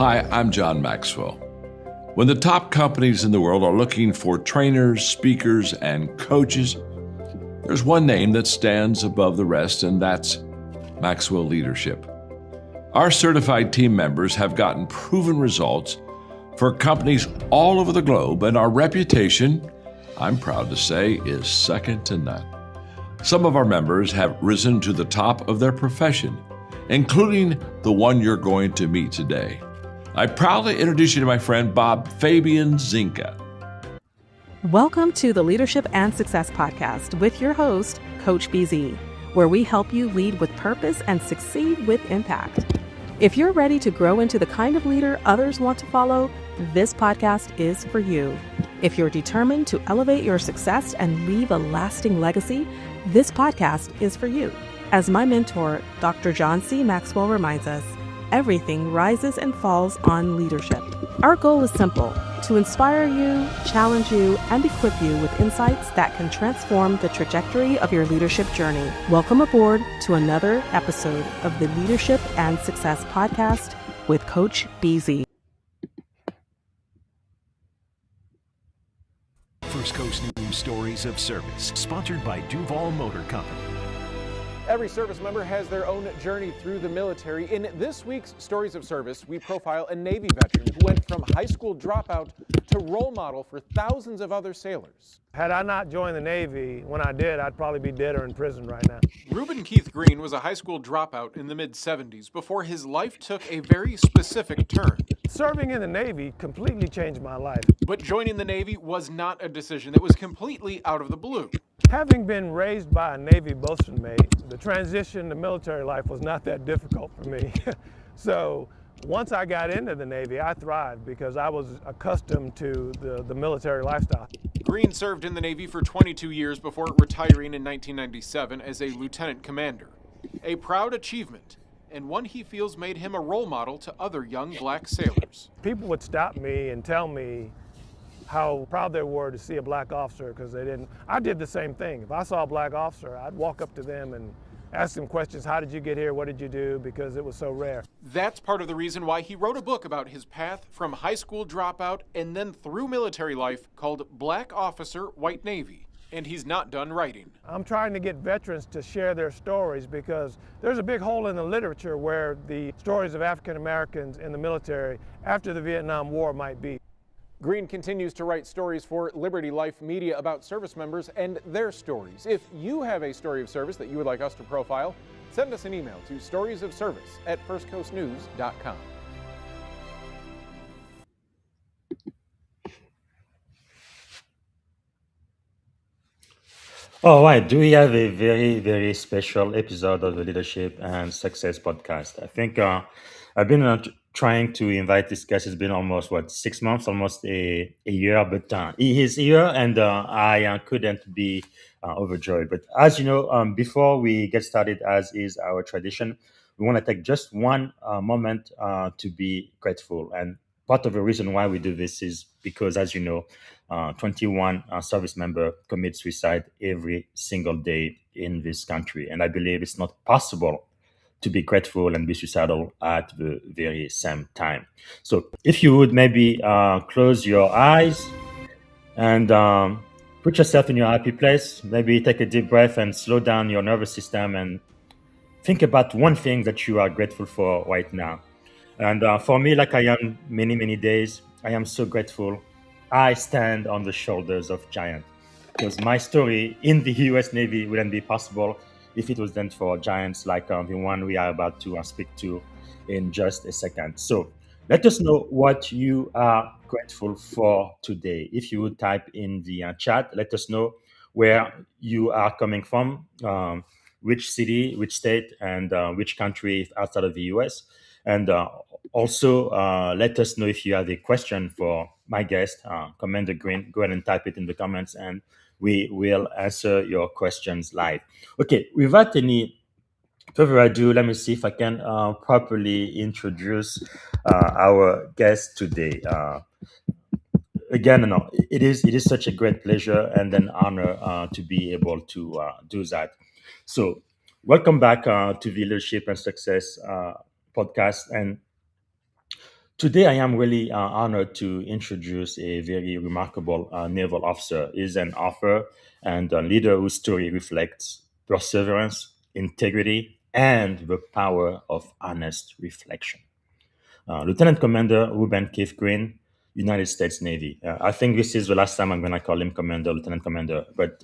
Hi, I'm John Maxwell. When the top companies in the world are looking for trainers, speakers, and coaches, there's one name that stands above the rest, and that's Maxwell Leadership. Our certified team members have gotten proven results for companies all over the globe, and our reputation, I'm proud to say, is second to none. Some of our members have risen to the top of their profession, including the one you're going to meet today. I proudly introduce you to my friend Bob Fabian Zinka. Welcome to the Leadership and Success Podcast with your host, Coach BZ, where we help you lead with purpose and succeed with impact. If you're ready to grow into the kind of leader others want to follow, this podcast is for you. If you're determined to elevate your success and leave a lasting legacy, this podcast is for you. As my mentor, Dr. John C. Maxwell reminds us, everything rises and falls on leadership. Our goal is simple: to inspire you, challenge you, and equip you with insights that can transform the trajectory of your leadership journey. Welcome aboard to another episode of the Leadership and Success Podcast with Coach BZ. First Coast News Stories of Service, sponsored by Duval Motor Company. Every service member has their own journey through the military. In this week's Stories of Service, we profile a Navy veteran who went from high school dropout to role model for thousands of other sailors. Had I not joined the Navy when I did, I'd probably be dead or in prison right now. Reuben Keith Green was a high school dropout in the mid-70s before his life took a very specific turn. Serving in the Navy completely changed my life. But joining the Navy was not a decision that was completely out of the blue. Having been raised by a Navy bosun mate, the transition to military life was not that difficult for me. So once I got into the Navy, I thrived because I was accustomed to the military lifestyle. Green served in the Navy for 22 years before retiring in 1997 as a lieutenant commander. A proud achievement, and one he feels made him a role model to other young black sailors. People would stop me and tell me how proud they were to see a black officer because they didn't. I did the same thing. If I saw a black officer, I'd walk up to them and ask them questions. How did you get here? What did you do? Because it was so rare. That's part of the reason why he wrote a book about his path from high school dropout and then through military life called Black Officer, White Navy. And he's not done writing. I'm trying to get veterans to share their stories because there's a big hole in the literature where the stories of African Americans in the military after the Vietnam War might be. Green continues to write stories for Liberty Life Media about service members and their stories. If you have a story of service that you would like us to profile, send us an email to storiesofservice@firstcoastnews.com. All right, do we have a very, very special episode of the Leadership and Success Podcast? I think I've been trying to invite this guest. It's been almost, 6 months, almost a year, but he is here and I couldn't be overjoyed. But as you know, before we get started, as is our tradition, we want to take just one moment to be grateful. And part of the reason why we do this is because, as you know, 21 service member commit suicide every single day in this country. And I believe it's not possible to be grateful and be suicidal at the very same time. So if you would maybe close your eyes and put yourself in your happy place, maybe take a deep breath and slow down your nervous system and think about one thing that you are grateful for right now. And for me, like I am many, many days, I am so grateful I stand on the shoulders of giants, because my story in the US Navy wouldn't be possible if it wasn't for giants like the one we are about to speak to in just a second. So let us know what you are grateful for today. If you would type in the chat, let us know where you are coming from, which city, which state, and which country outside of the US. And also, let us know if you have a question for my guest, Commander Green. Go ahead and type it in the comments, and we will answer your questions live. Okay, without any further ado, let me see if I can properly introduce our guest today. Again, no, it is such a great pleasure and an honor to be able to do that. So, welcome back to the Leadership and Success podcast. And Today, I am really honored to introduce a very remarkable naval officer. He's an author and a leader whose story reflects perseverance, integrity, and the power of honest reflection. Lieutenant Commander Reuben Keith Green, United States Navy. I think this is the last time I'm going to call him Commander, Lieutenant Commander, but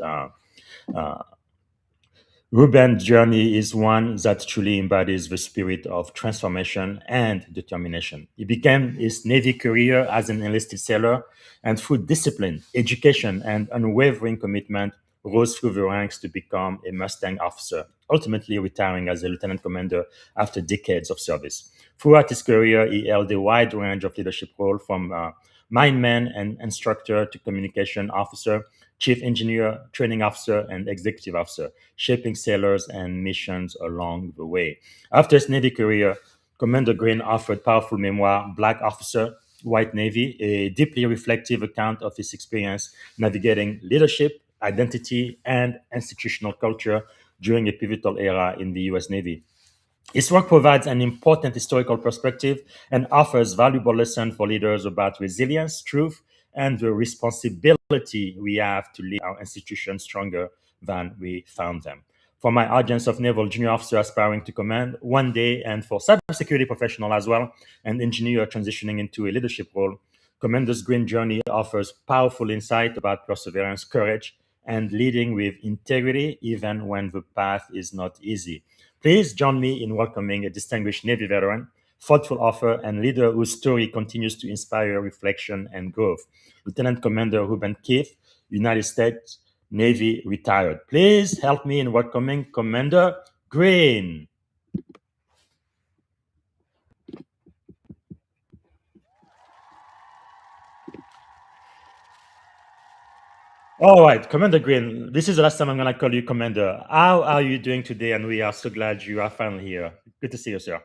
Reuben's journey is one that truly embodies the spirit of transformation and determination. He began his Navy career as an enlisted sailor, and through discipline, education, and unwavering commitment, rose through the ranks to become a Mustang officer, ultimately retiring as a lieutenant commander after decades of service. Throughout his career, he held a wide range of leadership roles from mineman and instructor to communication officer, chief engineer, training officer, and executive officer, shaping sailors and missions along the way. After his Navy career, Commander Green authored powerful memoir, Black Officer, White Navy, a deeply reflective account of his experience navigating leadership, identity, and institutional culture during a pivotal era in the U.S. Navy. His work provides an important historical perspective and offers valuable lessons for leaders about resilience, truth, and the responsibility we have to lead our institutions stronger than we found them. For my audience of naval junior officer aspiring to command one day, and for cybersecurity professional as well, and engineer transitioning into a leadership role, Commander's Green Journey offers powerful insight about perseverance, courage, and leading with integrity even when the path is not easy. Please join me in welcoming a distinguished Navy veteran, thoughtful author, and leader whose story continues to inspire reflection and growth. Lieutenant Commander Reuben Keith, United States Navy retired. Please help me in welcoming Commander Green. All right, Commander Green, this is the last time I'm going to call you Commander. How are you doing today? And we are so glad you are finally here. Good to see you, sir.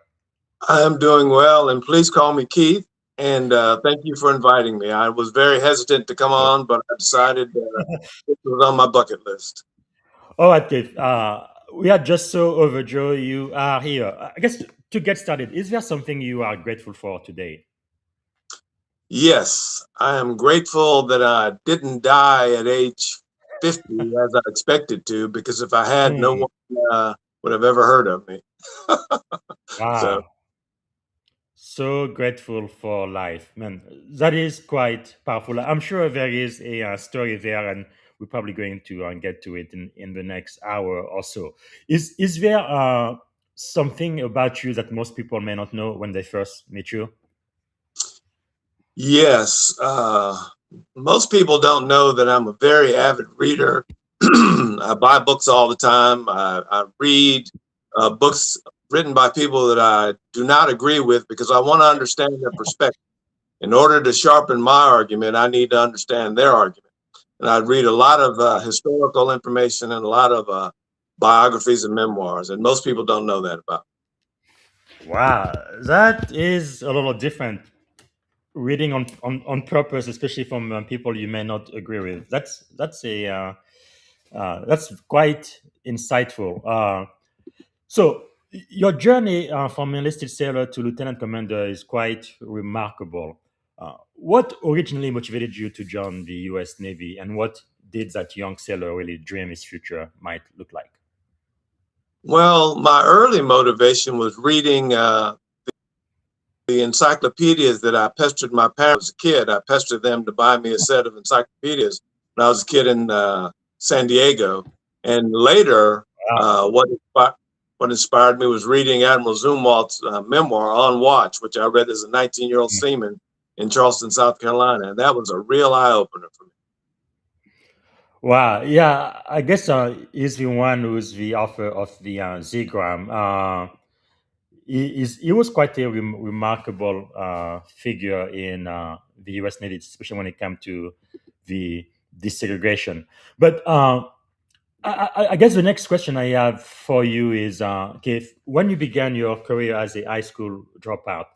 I'm doing well, and please call me Keith. And thank you for inviting me. I was very hesitant to come on, but I decided it was on my bucket list. All right, Keith. We are just so overjoyed you are here. I guess to get started, is there something you are grateful for today? Yes, I am grateful that I didn't die at age 50 as I expected to, because if I had, no Hmm. one would have ever heard of me. So, Wow. So grateful for life, man. That is quite powerful. I'm sure there is a story there, and we're probably going to get to it in the next hour or so. Is there something about you that most people may not know when they first meet you? yes, most people don't know that I'm a very avid reader. I buy books all the time. I read books written by people that I do not agree with, because I want to understand their perspective. In order to sharpen my argument, I need to understand their argument. And I read a lot of historical information and a lot of biographies and memoirs, and most people don't know that about Wow, that is a little different. Reading on purpose, especially from people you may not agree with. That's quite insightful. So your journey from enlisted sailor to lieutenant commander is quite remarkable. What originally motivated you to join the U.S. Navy, and what did that young sailor really dream his future might look like? Well, my early motivation was reading the encyclopedias that I pestered my parents as a kid. I pestered them to buy me a set of encyclopedias when I was a kid in San Diego. And later, uh, what, what inspired me was reading Admiral Zumwalt's memoir, On Watch, which I read as a 19-year-old seaman in Charleston, South Carolina. And that was a real eye-opener for me. Wow, yeah, I guess he's the one who's the author of the Z-Gram. He was quite a remarkable figure in the U.S. Navy, especially when it came to the desegregation. But I guess the next question I have for you is, Keith, when you began your career as a high school dropout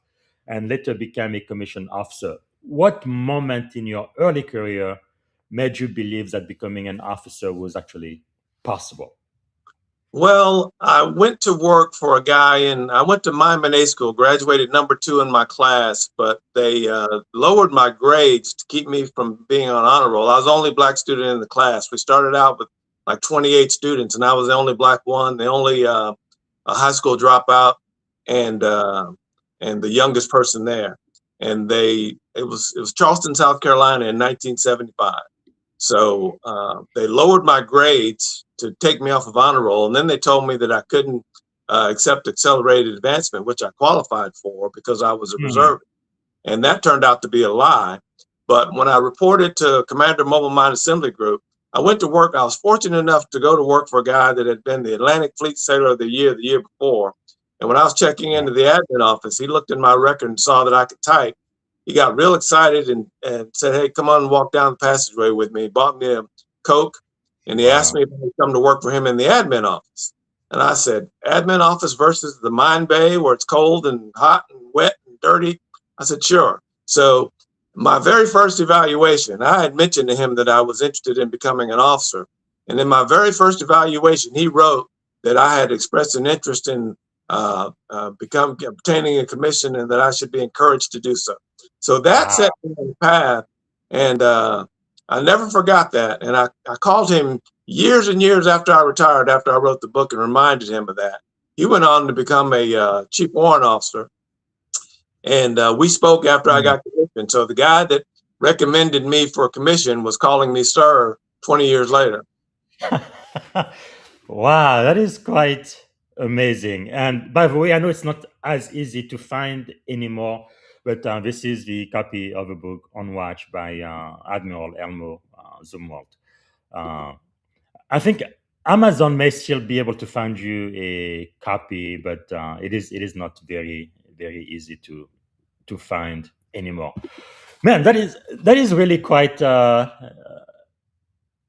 and later became a commissioned officer, what moment in your early career made you believe that becoming an officer was actually possible? Well, I went to work for a guy, and I went to Miami A school, graduated #2 in my class, but they lowered my grades to keep me from being on honor roll. I was the only black student in the class. We started out with like 28 students, and I was the only black one, the only a high school dropout, and uh, and the youngest person there. And it was Charleston, South Carolina in 1975. So they lowered my grades to take me off of honor roll, and then they told me that I couldn't accept accelerated advancement, which I qualified for because I was a Hmm. reservist. And that turned out to be a lie. But when I reported to Commander Mobile Mine Assembly Group, I went to work. I was fortunate enough to go to work for a guy that had been the Atlantic Fleet Sailor of the year before. And when I was checking into the admin office, he looked in my record and saw that I could type. He got real excited and said, "Hey, come on and walk down the passageway with me." He bought me a Coke, and he asked Wow. me if I would come to work for him in the admin office. And I said, "Admin office versus the mine bay where it's cold and hot and wet and dirty?" I said, "Sure." So my very first evaluation, I had mentioned to him that I was interested in becoming an officer. And in my very first evaluation, he wrote that I had expressed an interest in obtaining a commission and that I should be encouraged to do so. So that Wow. set me on the path. And I never forgot that. And I called him years and years after I retired, after I wrote the book, and reminded him of that. He went on to become a chief warrant officer, and we spoke after I got commissioned. So the guy that recommended me for a commission was calling me sir 20 years later. Wow, that is quite amazing. And by the way, I know it's not as easy to find anymore, but this is the copy of a book on watch by Admiral Elmo Zumwalt. Uh, I think Amazon may still be able to find you a copy, but it is not very easy to find anymore. Man, that is really quite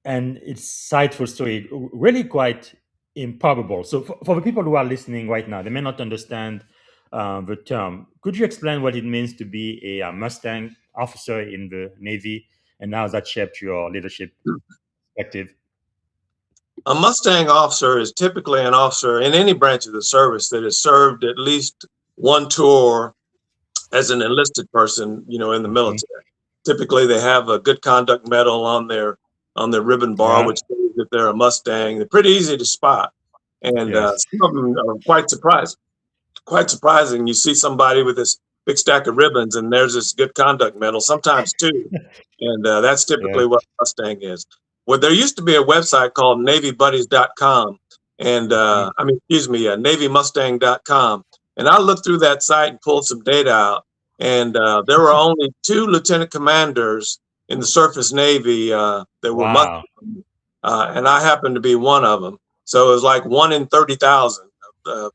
an insightful story, really quite improbable. So, for the people who are listening right now, they may not understand the term. Could you explain what it means to be a Mustang officer in the Navy, and how that shaped your leadership perspective? A Mustang officer is typically an officer in any branch of the service that has served at least one tour as an enlisted person, in the Mhm. military. Typically, they have a good conduct medal on their ribbon bar, Yeah. which shows that they're a Mustang. They're pretty easy to spot, and Yes. some of them are quite surprising. Quite surprising. You see somebody with this big stack of ribbons, and there's this good conduct medal, sometimes two, and that's Yeah. typically what Mustang is. Well, there used to be a website called NavyBuddies.com, and Mhm. I mean, excuse me, NavyMustang.com, and I looked through that site and pulled some data out, and there were only two lieutenant commanders in the surface Navy that were Wow, Mustangs, and I happened to be one of them. So it was like 1 in 30,000 of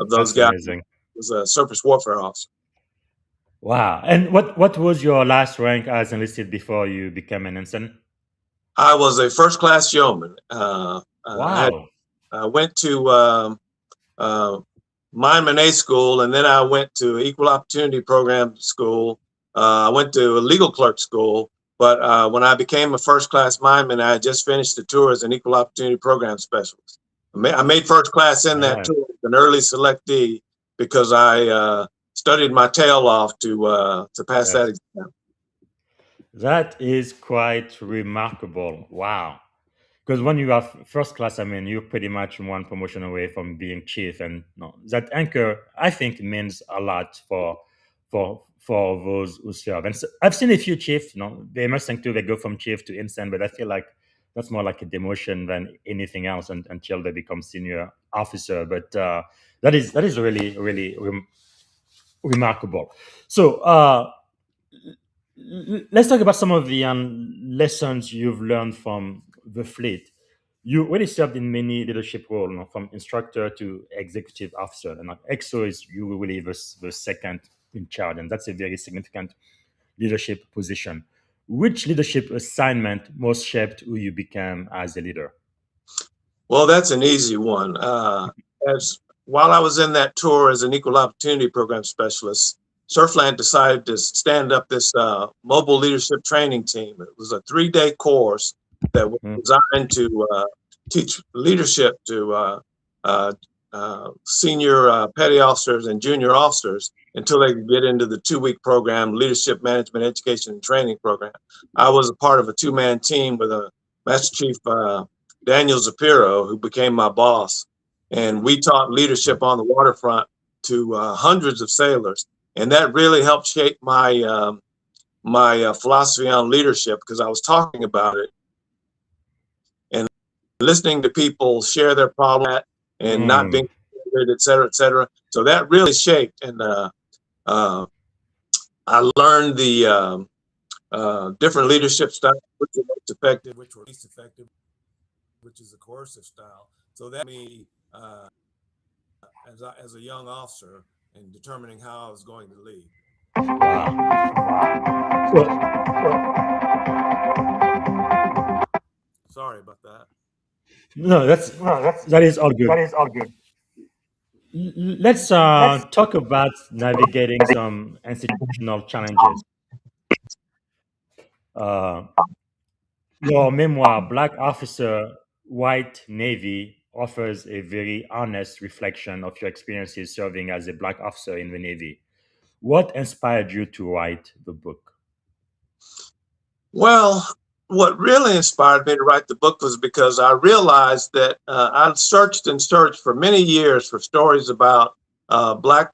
those that's guys amazing. was a surface warfare officer. Wow. And what was your last rank as enlisted before you became an ensign? I was a first class yeoman. Wow. I went to uh, Miami A school, and then I went to equal opportunity program school. I went to a legal clerk school, but when I became a first class mineman, I had just finished the tour as an equal opportunity program specialist. I made first class in that Yeah. tour, an early selectee, because I studied my tail off to pass that Yes. exam. That is quite remarkable. Wow. Because when you are first class, I mean, you're pretty much one promotion away from being chief, and no, that anchor, I think, means a lot for those who serve. And so I've seen a few chiefs, they must think too. They go from chief to ensign, but I feel like that's more like a demotion than anything else, until they become senior officer. But that is really remarkable. So let's talk about some of the lessons you've learned from the fleet. You really served in many leadership roles, from instructor to executive officer. And like EXO is you really the second in charge, and that's a very significant leadership position. Which leadership assignment most shaped who you became as a leader? Well, that's an easy one. As while I was in that tour as an equal opportunity program specialist, Surfland decided to stand up this mobile leadership training team. It was a 3-day course that was Hmm. designed to teach leadership to senior petty officers and junior officers until they could get into the 2-week program, Leadership Management Education and Training Program. I was a part of a 2-man team with a Master Chief Daniel Zapiro, who became my boss. And we taught leadership on the waterfront to hundreds of sailors. And that really helped shape my my philosophy on leadership, because I was talking about it and listening to people share their problem and not being, et cetera, et cetera. So that really shaped. And I learned the different leadership styles, which were most effective, which were least effective, which is the coercive style. So that me as a young officer in determining how I was going to lead. Sorry about that. No, that is all good. Let's talk about navigating some institutional challenges. Your memoir, Black Officer, White Navy, offers a very honest reflection of your experiences serving as a Black officer in the Navy. What inspired you to write the book? Well, what really inspired me to write the book was because I realized that I'd searched and searched for many years for stories about Black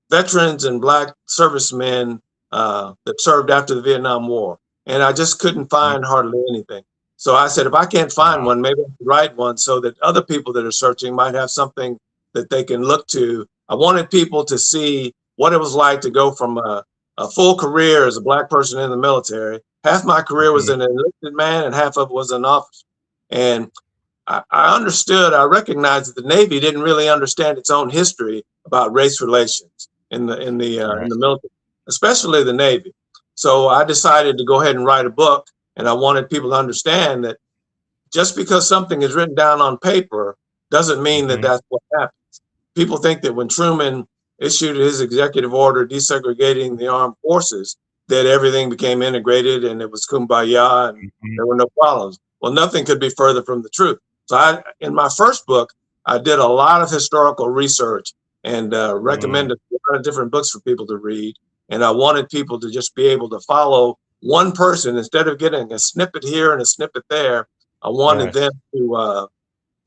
veterans and Black servicemen that served after the Vietnam War. And I just couldn't find hardly anything. So I said, if I can't find one, maybe I could write one so that other people that are searching might have something that they can look to. I wanted people to see what it was like to go from a full career as a Black person in the military. Half my career was an enlisted man and half of it was an officer. And I recognized that the Navy didn't really understand its own history about race relations in the military, especially the Navy. So I decided to go ahead and write a book, and I wanted people to understand that just because something is written down on paper doesn't mean that that's what happens. People think that when Truman issued his executive order desegregating the armed forces, that everything became integrated and it was kumbaya and there were no problems. Well, nothing could be further from the truth. So in my first book, I did a lot of historical research and recommended a lot of different books for people to read. And I wanted people to just be able to follow one person instead of getting a snippet here and a snippet there. I wanted them to,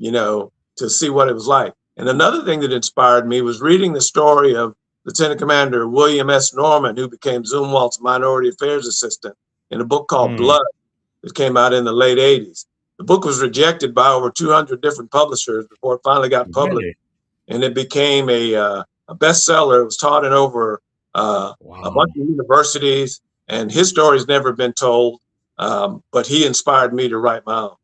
to see what it was like. And another thing that inspired me was reading the story of Lieutenant Commander William S. Norman, who became Zumwalt's Minority Affairs Assistant, in a book called Blood that came out in the late 80s. The book was rejected by over 200 different publishers before it finally got published. And it became a bestseller. It was taught in over a bunch of universities, and his story's never been told, but he inspired me to write my own.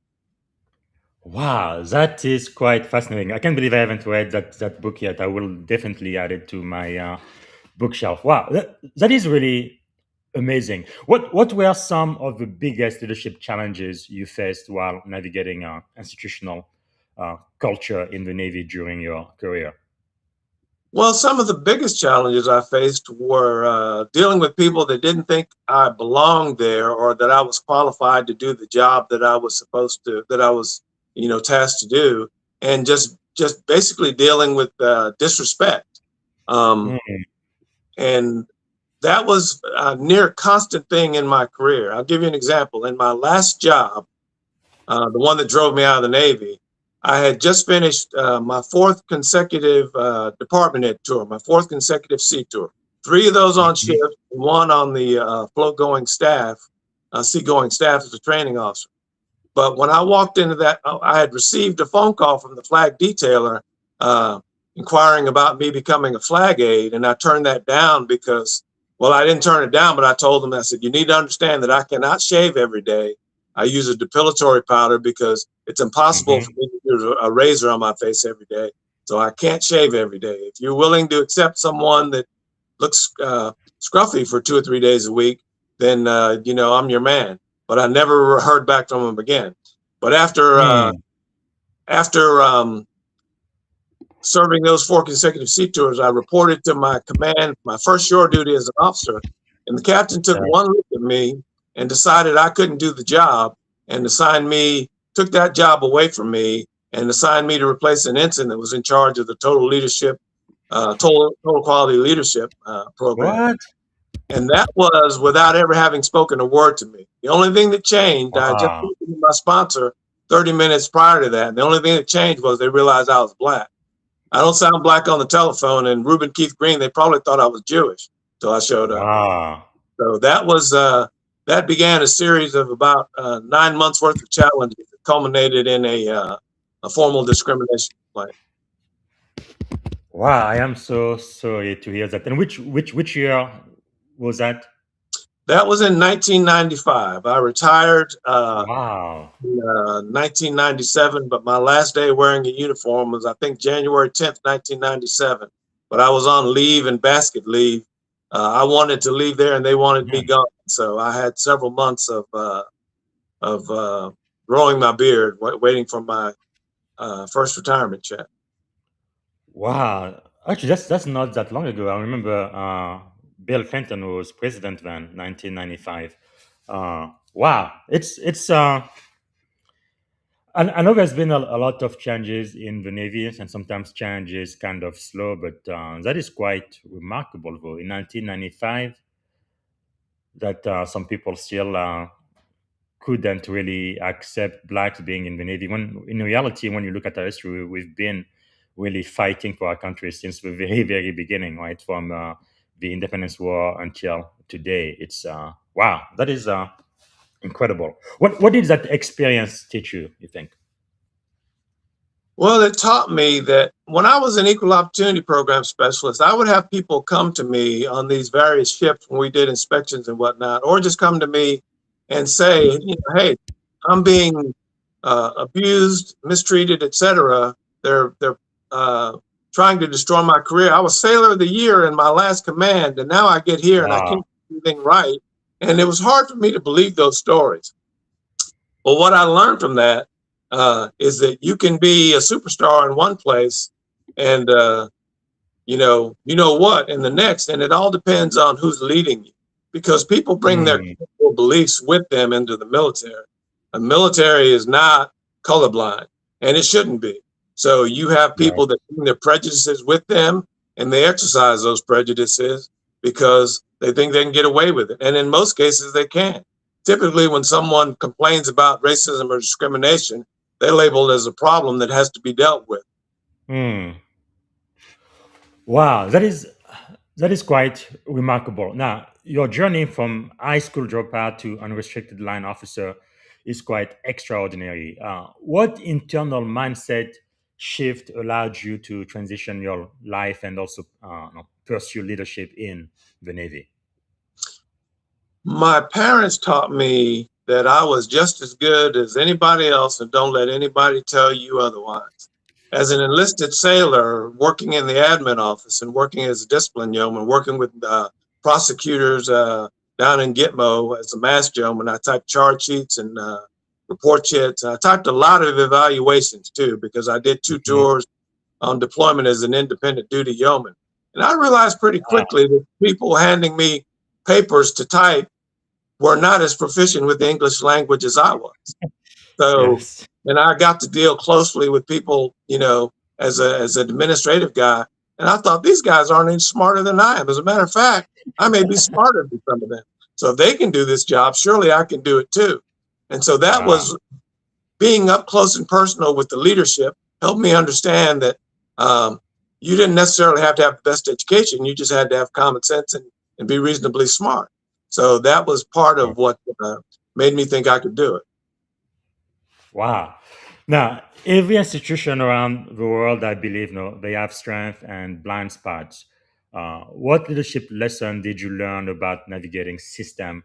Wow, that is quite fascinating. I can't believe I haven't read that book yet. I will definitely add it to my bookshelf. Wow, that is really amazing. What were some of the biggest leadership challenges you faced while navigating institutional culture in the Navy during your career? Well, some of the biggest challenges I faced were dealing with people that didn't think I belonged there or that I was qualified to do the job that I was tasked to do, and just basically dealing with disrespect. And that was a near constant thing in my career. I'll give you an example. In my last job, the one that drove me out of the Navy, I had just finished my 4th consecutive department head tour, my 4th consecutive sea tour. 3 of those on ships, 1 on the float-going staff, seagoing staff as a training officer. But when I walked into that, I had received a phone call from the flag detailer inquiring about me becoming a flag aide, and I turned that down because, well, I didn't turn it down, but I told them, I said, you need to understand that I cannot shave every day. I use a depilatory powder because it's impossible for me to use a razor on my face every day. So I can't shave every day. If you're willing to accept someone that looks scruffy for 2 or 3 days a week, then, I'm your man. But I never heard back from him again. But after serving those 4 consecutive sea tours, I reported to my command, my first shore duty as an officer, and the captain took one look at me and decided I couldn't do the job and assigned me took that job away from me and assigned me to replace an ensign that was in charge of the total leadership, total quality leadership program. What? And that was without ever having spoken a word to me. The only thing that changed, I had just Wow. spoken to my sponsor 30 minutes prior to that. And the only thing that changed was they realized I was black. I don't sound black on the telephone, and Reuben Keith Green, they probably thought I was Jewish till I showed up. Wow. So that was that began a series of about 9 months worth of challenges that culminated in a formal discrimination complaint. Wow. I am so sorry to hear that. And which year was that? That was in 1995. I retired Wow. in 1997, but my last day wearing a uniform was, I think, January 10th, 1997. But I was on leave and basket leave. I wanted to leave there, and they wanted me gone. So I had several months of growing my beard, waiting for my first retirement check. Wow. Actually, that's not that long ago. I remember Bill Clinton was president then, 1995. Wow. It's I know there's been a lot of changes in the Navy, and sometimes changes kind of slow, but that is quite remarkable, though. In 1995, that some people still couldn't really accept blacks being in the Navy. When in reality, when you look at our history, we've been really fighting for our country since the very, very beginning, right? From the Independence War until today. It's wow, that is incredible. What did that experience teach you, you think? Well, it taught me that when I was an equal opportunity program specialist, I would have people come to me on these various ships when we did inspections and whatnot, or just come to me and say, hey, I'm being abused, mistreated, etc. They're trying to destroy my career. I was Sailor of the Year in my last command, and now I get here and I can't do anything right. And it was hard for me to believe those stories. But what I learned from that is that you can be a superstar in one place and you know what in the next, and it all depends on who's leading you, because people bring their beliefs with them into the military. The military is not colorblind, and it shouldn't be. So you have people that bring their prejudices with them, and they exercise those prejudices because they think they can get away with it, and in most cases they can. Typically, when someone complains about racism or discrimination, they're labeled as a problem that has to be dealt with. Wow, that is quite remarkable. Now, your journey from high school dropout to unrestricted line officer is quite extraordinary. What internal mindset shift allowed you to transition your life and also pursue leadership in the Navy? My parents taught me that I was just as good as anybody else, and don't let anybody tell you otherwise. As an enlisted sailor, working in the admin office and working as a discipline yeoman, working with prosecutors down in Gitmo as a mast yeoman, I typed charge sheets and report sheets. I typed a lot of evaluations too, because I did 2 tours on deployment as an independent duty yeoman. And I realized pretty quickly that people handing me papers to type were not as proficient with the English language as I was. So, and I got to deal closely with people, as an administrative guy. And I thought, these guys aren't any smarter than I am. As a matter of fact, I may be smarter than some of them. So if they can do this job, surely I can do it too. And so that was being up close and personal with the leadership helped me understand that you didn't necessarily have to have the best education. You just had to have common sense and be reasonably smart. So that was part of what made me think I could do it. Wow. Now, every institution around the world, I believe, they have strengths and blind spots. What leadership lesson did you learn about navigating systems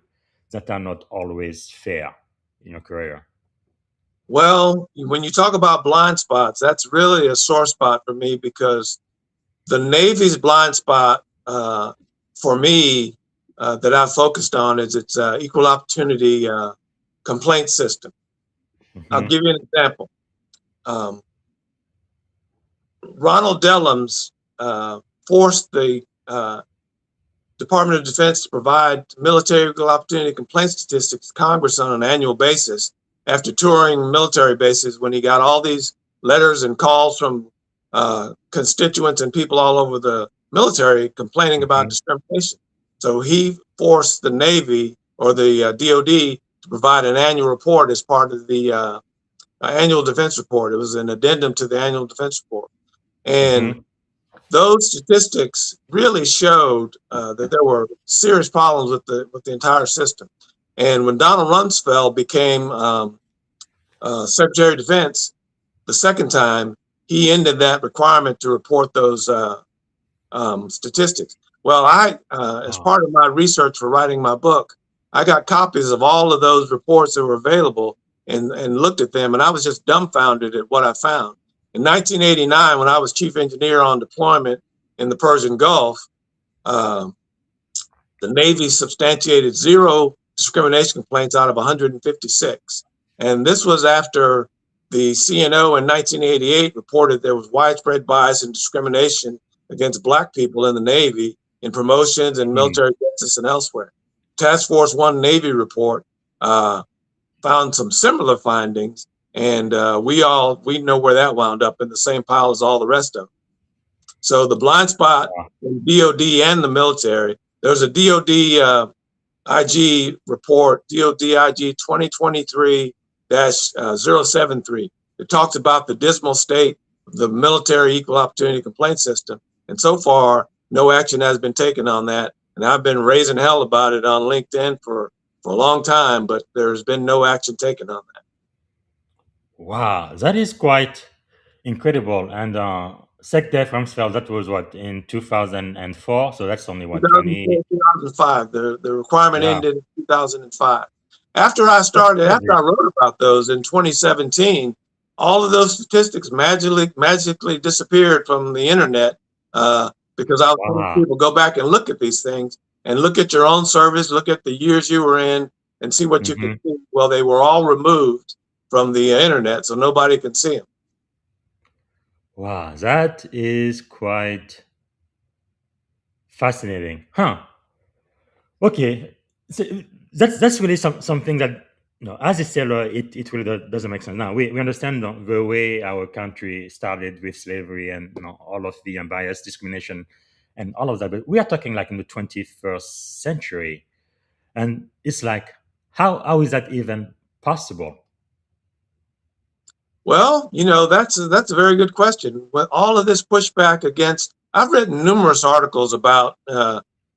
that are not always fair in your career? Well, when you talk about blind spots, that's really a sore spot for me, because the Navy's blind spot for me that I've focused on is its equal opportunity complaint system. I'll give you an example. Ronald Dellums forced the Department of Defense to provide military equal opportunity complaint statistics to Congress on an annual basis. after touring military bases when he got all these letters and calls from constituents and people all over the military complaining about discrimination. So he forced the Navy or the DOD to provide an annual report as part of the annual defense report. It was an addendum to the annual defense report. And those statistics really showed that there were serious problems with the entire system. And when Donald Rumsfeld became Secretary of Defense the second time, he ended that requirement to report those statistics. Well, as part of my research for writing my book, I got copies of all of those reports that were available and looked at them, and I was just dumbfounded at what I found. In 1989, when I was chief engineer on deployment in the Persian Gulf, the Navy substantiated 0 discrimination complaints out of 156. And this was after the CNO in 1988 reported there was widespread bias and discrimination against Black people in the Navy in promotions and military justice and elsewhere. Task Force 1 Navy report found some similar findings, and we know where that wound up, in the same pile as all the rest of them. So the blind spot in DOD and the military, there's a DOD IG report, DOD IG 2023-073. It talks about the dismal state of the military equal opportunity complaint system. And so far, no action has been taken on that. And I've been raising hell about it on LinkedIn for a long time, but there's been no action taken on that. Wow, that is quite incredible. And SecDef Rumsfeld, that was what, in 2004? So that's only what, 20? 2005. The requirement ended in 2005. After I wrote about those in 2017, all of those statistics magically disappeared from the internet because I was telling people, go back and look at these things and look at your own service, look at the years you were in, and see what you can see. Well, they were all removed from the internet, so nobody can see them. Wow, that is quite fascinating, huh? Okay, so that's really something that, as a sailor, it really doesn't make sense. Now we understand the way our country started with slavery and all of the bias, discrimination, and all of that, but we are talking like in the 21st century, and it's like, how is that even possible? Well, that's a very good question. With all of this pushback against, I've written numerous articles about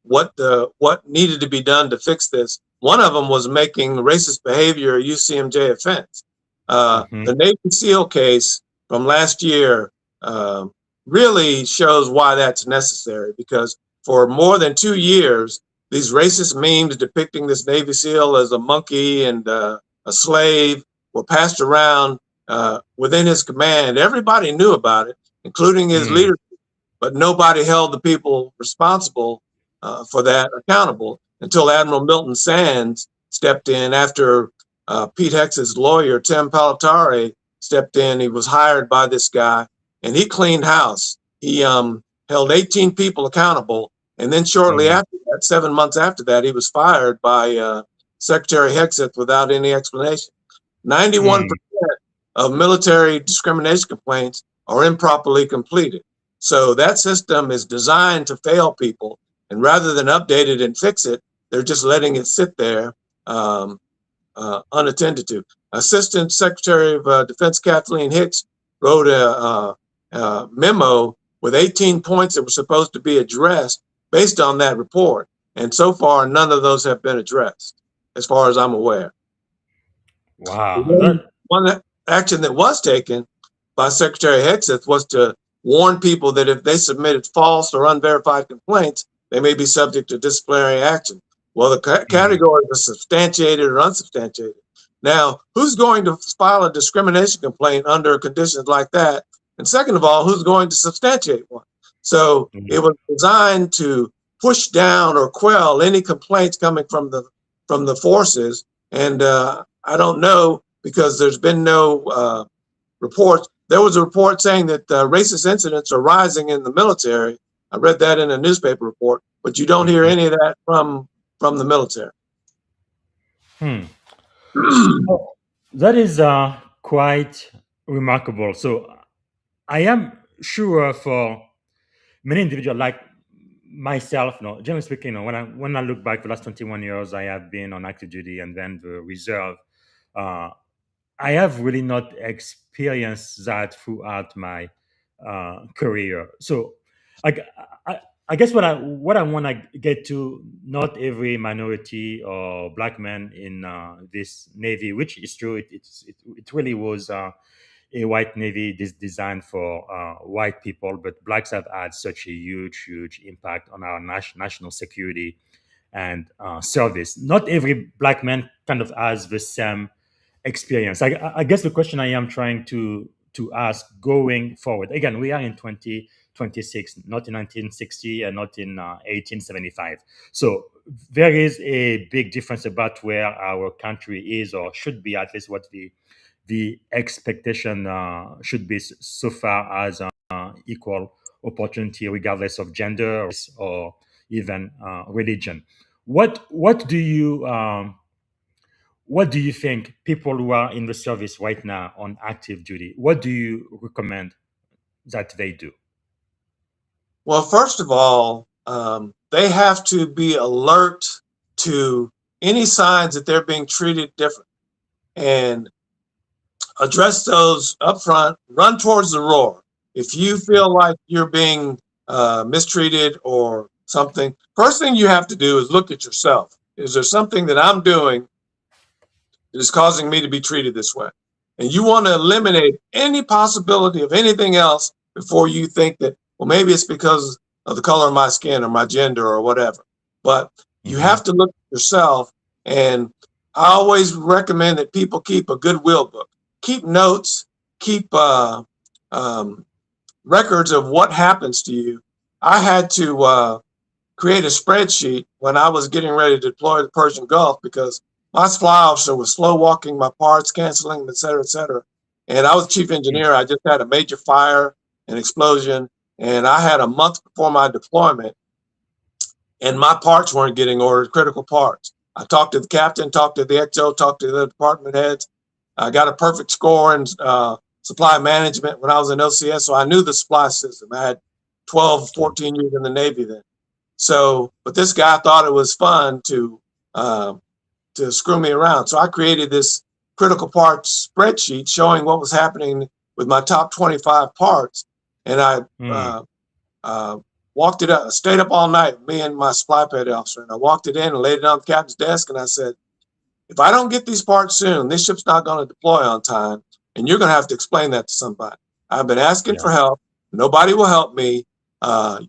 what needed to be done to fix this. One of them was making racist behavior a UCMJ offense. The Navy SEAL case from last year really shows why that's necessary, because for more than 2 years, these racist memes depicting this Navy SEAL as a monkey and a slave were passed around within his command. Everybody knew about it, including his leadership, but nobody held the people responsible for that accountable until Admiral Milton Sands stepped in after Pete Hex's lawyer, Tim Palatare, stepped in. He was hired by this guy, and he cleaned house. He held 18 people accountable, and then shortly after that, 7 months after that, he was fired by Secretary Hexeth without any explanation. 91% of military discrimination complaints are improperly completed. So that system is designed to fail people, and rather than update it and fix it, they're just letting it sit there unattended to. Assistant Secretary of Defense Kathleen Hicks wrote a memo with 18 points that were supposed to be addressed based on that report. And so far, none of those have been addressed, as far as I'm aware. Wow. One action that was taken by Secretary Hexeth was to warn people that if they submitted false or unverified complaints, they may be subject to disciplinary action. Well, the categories are substantiated or unsubstantiated. Now, who's going to file a discrimination complaint under conditions like that? And second of all, who's going to substantiate one? So it was designed to push down or quell any complaints coming from the forces. And I don't know, because there's been no reports. There was a report saying that racist incidents are rising in the military. I read that in a newspaper report, but you don't hear any of that from the military. That is quite remarkable. So I am sure for many individuals like myself, generally speaking, when I look back the last 21 years, I have been on active duty and then the reserve. Uh, I have really not experienced that throughout my career. So, I, I, I guess what I want to get to, not every minority or black man in this navy, which is true, it really was a white navy designed for white people, but blacks have had such a huge impact on our national security and service. Not every black man kind of has the same experience. I guess the question I am trying to ask going forward. Again, we are in 2026, not in 1960 and not in 1875. So there is a big difference about where our country is or should be, at least what the expectation should be so far as equal opportunity, regardless of gender or even religion. What do you what do you think people who are in the service right now on active duty, what do you recommend that they do? Well, first of all, they have to be alert to any signs that they're being treated different and address those up front. Run towards the roar. If you feel like you're being mistreated or something, first thing you have to do is look at yourself. Is there something that I'm doing that is causing me to be treated this way? And you want to eliminate any possibility of anything else before you think that, well, maybe it's because of the color of my skin or my gender or whatever. But you have to look at yourself. And I always recommend that people keep a goodwill book, keep notes, keep records of what happens to you. I had to create a spreadsheet when I was getting ready to deploy to the Persian Gulf because my fly officer was slow walking my parts, canceling them, et cetera, et cetera. And I was chief engineer. I just had a major fire, an explosion, and I had a month before my deployment, and my parts weren't getting ordered, critical parts. I talked to the captain, talked to the XO, talked to the department heads. I got a perfect score in supply management when I was in LCS, so I knew the supply system. I had 12, 14 years in the Navy then. So, but this guy thought it was fun to screw me around. So I created this critical parts spreadsheet showing what was happening with my top 25 parts. And I walked it up, stayed up all night, me and my supply pad officer. And I walked it in and laid it on the captain's desk. And I said, if I don't get these parts soon, this ship's not going to deploy on time. And you're going to have to explain that to somebody. I've been asking for help. Nobody will help me.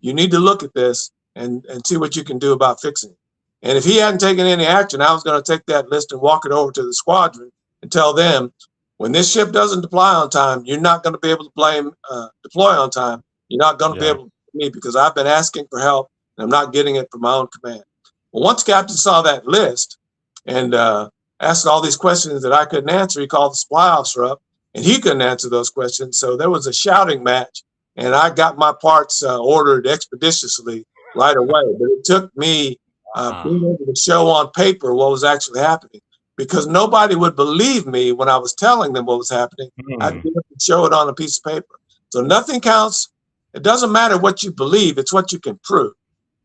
You need to look at this and see what you can do about fixing it. And if he hadn't taken any action, I was going to take that list and walk it over to the squadron and tell them, when this ship doesn't deploy on time, you're not going to be able to deploy on time. You're not going to be able to blame me because I've been asking for help and I'm not getting it from my own command. Well, once Captain saw that list and asked all these questions that I couldn't answer, he called the supply officer up and he couldn't answer those questions. So there was a shouting match and I got my parts ordered expeditiously right away. But it took me being able to show on paper what was actually happening, because nobody would believe me when I was telling them what was happening. I'd be able to show it on a piece of paper. So nothing counts. It doesn't matter what you believe, it's what you can prove.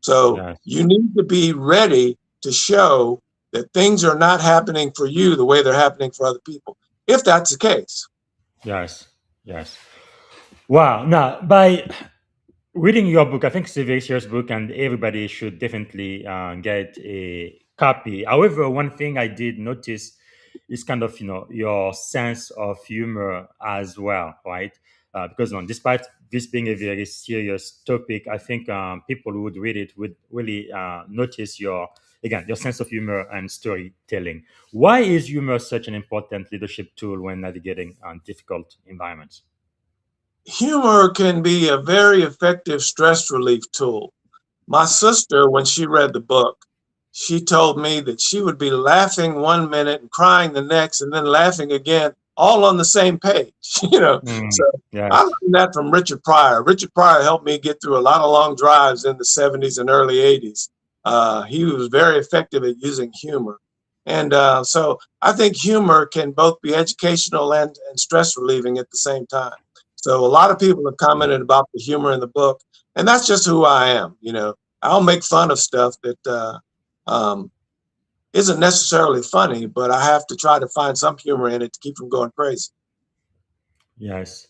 So you need to be ready to show that things are not happening for you the way they're happening for other people, if that's the case. Yes. Wow. Now, by reading your book, I think it's a very serious book, and everybody should definitely get a copy. However, one thing I did notice is kind of your sense of humor as well, right? Because despite this being a very serious topic, I think people who would read it would really notice your sense of humor and storytelling. Why is humor such an important leadership tool when navigating difficult environments? Humor can be a very effective stress relief tool. My sister, when she read the book, she told me that she would be laughing one minute and crying the next and then laughing again, all on the same page. So I learned that from Richard Pryor. Richard Pryor helped me get through a lot of long drives in the 70s and early 80s. He was very effective at using humor. And so I think humor can both be educational and stress relieving at the same time. So a lot of people have commented about the humor in the book, and that's just who I am. I'll make fun of stuff that isn't necessarily funny, but I have to try to find some humor in it to keep from going crazy. Yes.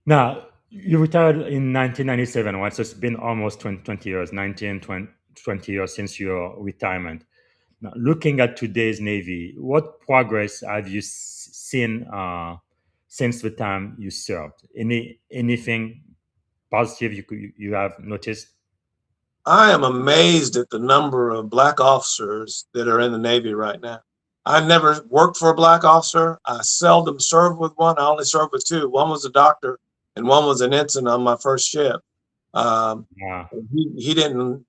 Now, you retired in 1997, right? So it's been almost 20 years, 20 years since your retirement. Now, looking at today's Navy, what progress have you seen since the time you served? Anything positive you have noticed? I am amazed at the number of Black officers that are in the Navy right now. I never worked for a Black officer. I seldom served with one. I only served with two. One was a doctor and one was an ensign on my first ship. Yeah. He didn't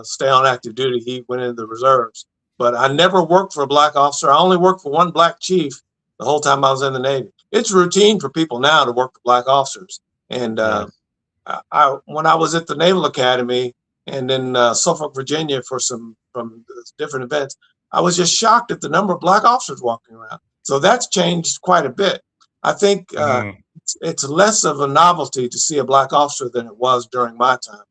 stay on active duty. He went into the reserves. But I never worked for a Black officer. I only worked for one Black chief the whole time I was in the Navy. It's routine for people now to work for Black officers. And Yes. when I was at the Naval Academy and in Suffolk, Virginia from different events, I was just shocked at the number of Black officers walking around. So that's changed quite a bit. I think it's less of a novelty to see a Black officer than it was during my time.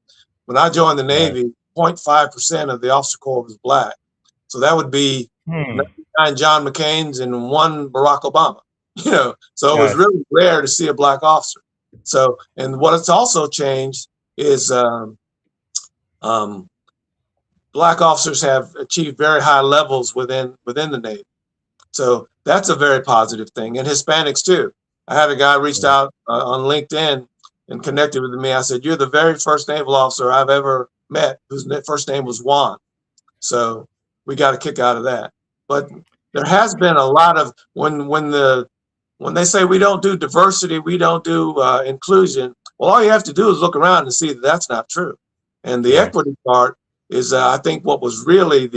When I joined the Navy, 0.5% of the officer corps was Black. So that would be 99 John McCain's and one Barack Obama. So it was really rare to see a Black officer. So, and what it's also changed is Black officers have achieved very high levels within the Navy. So that's a very positive thing. And Hispanics too. I had a guy reached out on LinkedIn and connected with me. I said, "You're the very first naval officer I've ever met whose first name was Juan." So we got a kick out of that. But there has been a lot of when they say we don't do diversity, we don't do inclusion. Well, all you have to do is look around and see that that's not true. And the equity part is, I think, what was really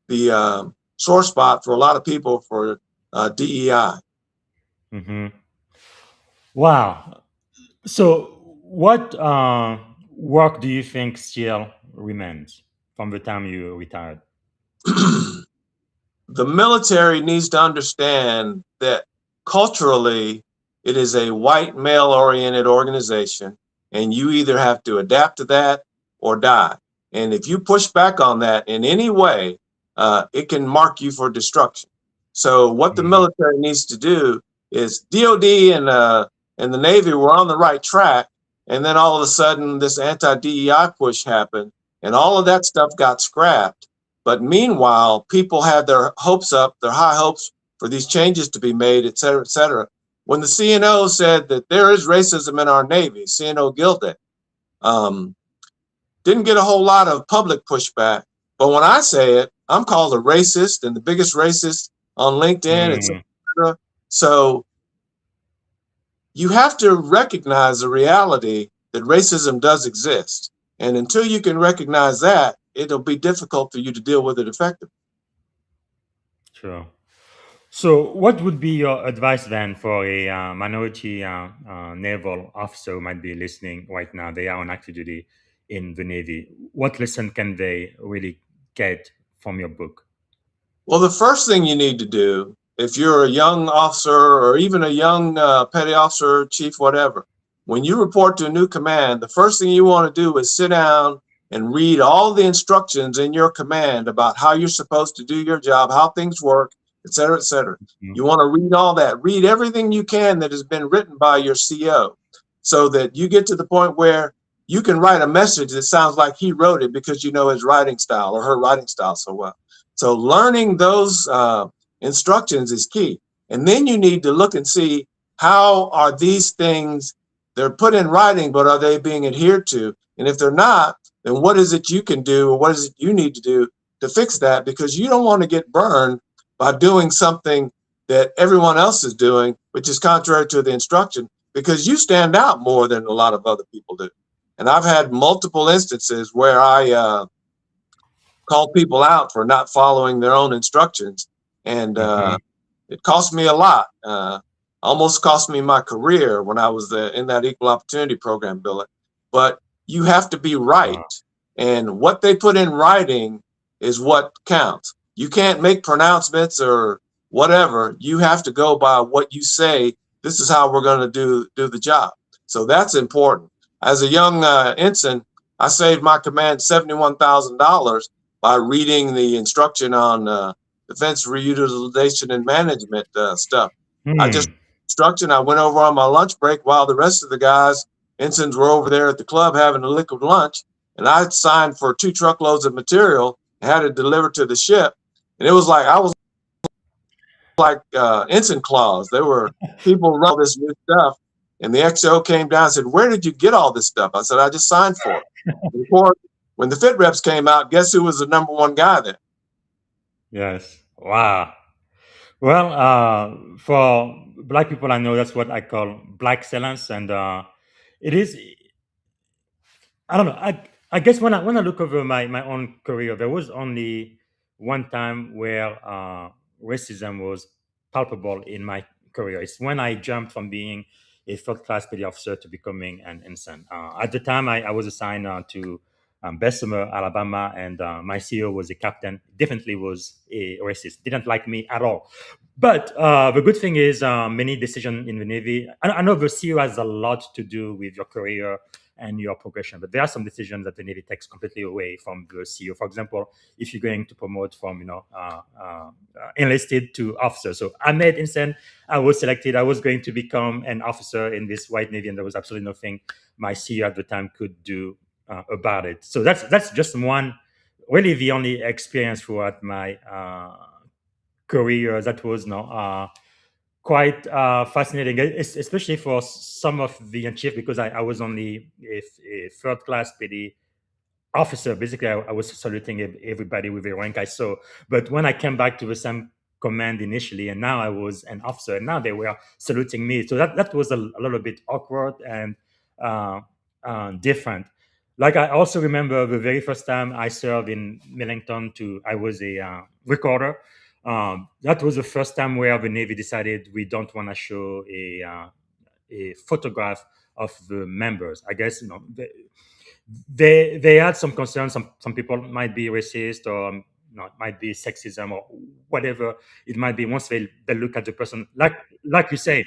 the sore spot for a lot of people for DEI. Mm-hmm. Wow. So, what work do you think still remains from the time you retired? The military needs to understand that culturally, it is a white male-oriented organization, and you either have to adapt to that or die. And if you push back on that in any way, it can mark you for destruction. So what the military needs to do is DOD and the Navy were on the right track, and then all of a sudden this anti-DEI push happened, and all of that stuff got scrapped. But meanwhile, people had their hopes up, their high hopes for these changes to be made, et cetera, et cetera. When the CNO said that there is racism in our Navy, CNO Gilday, didn't get a whole lot of public pushback. But when I say it, I'm called a racist and the biggest racist on LinkedIn, et cetera. So you have to recognize the reality that racism does exist. And until you can recognize that, it'll be difficult for you to deal with it effectively. Sure. So, what would be your advice then for a minority naval officer who might be listening right now? They are on active duty in the Navy. What lesson can they really get from your book? Well, the first thing you need to do, if you're a young officer or even a young petty officer, chief, whatever, when you report to a new command, the first thing you want to do is sit down and read all the instructions in your command about how you're supposed to do your job, how things work, et cetera, et cetera. You want to read all that. Read everything you can that has been written by your CO so that you get to the point where you can write a message that sounds like he wrote it because you know his writing style or her writing style so well. So learning those instructions is key. And then you need to look and see how are these things, they're put in writing, but are they being adhered to? And if they're not, then what is it you can do or what is it you need to do to fix that? Because you don't want to get burned by doing something that everyone else is doing, which is contrary to the instruction, because you stand out more than a lot of other people do. And I've had multiple instances where I called people out for not following their own instructions. And it cost me a lot. Almost cost me my career when I was in that equal opportunity program, Billy. But you have to be right. And what they put in writing is what counts. You can't make pronouncements or whatever. You have to go by what you say. This is how we're going to do the job. So that's important. As a young ensign, I saved my command $71,000 by reading the instruction on defense reutilization and management stuff. I just instruction. I went over on my lunch break while the rest of the guys, ensigns, were over there at the club having a liquid lunch, and I signed for 2 truckloads of material and had it delivered to the ship. And it was like I was like ensign clause. There were people running all this new stuff, and the XO came down and said, "Where did you get all this stuff?" I said, "I just signed for it." And of course, when the fit reps came out, guess who was the number one guy there? Yes. Wow. Well, for black people, I know that's what I call black excellence, and it is. I don't know. I guess when I look over my own career, there was only one time where racism was palpable in my career. It's when I jumped from being a third class petty officer to becoming an ensign. At the time, I was assigned to Bessemer, Alabama, and my CEO was a captain. Definitely was a racist. Didn't like me at all. But the good thing is, many decisions in the Navy. I know the CEO has a lot to do with your career and your progression. But there are some decisions that the Navy takes completely away from the CEO. For example, if you're going to promote from enlisted to officer. So I made instant. I was selected. I was going to become an officer in this white Navy, and there was absolutely nothing my CEO at the time could do about it. So that's just one, really the only experience throughout my career that was quite fascinating, especially for some of the chief, because I was only a third class petty officer. Basically, I was saluting everybody with a rank I saw. But when I came back to the same command initially, and now I was an officer, and now they were saluting me. So that was a little bit awkward and different. Like I also remember the very first time I served in Millington. I was a recorder. That was the first time where the Navy decided we don't want to show a photograph of the members. I guess they had some concerns. Some people might be racist, or it might be sexism, or whatever it might be. Once they look at the person, like you say,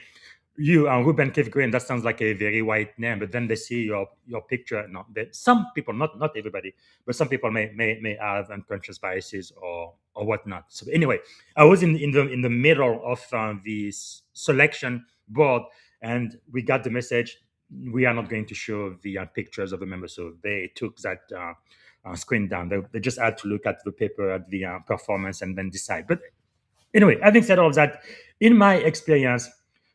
you Reuben Green, that sounds like a very white name, but then they see your picture. No, some people, not everybody, but some people may have unconscious biases or whatnot. So anyway, I was in the middle of the selection board, and we got the message: we are not going to show the pictures of the members. So they took that screen down. They just had to look at the paper, at the performance, and then decide. But anyway, having said all that, in my experience,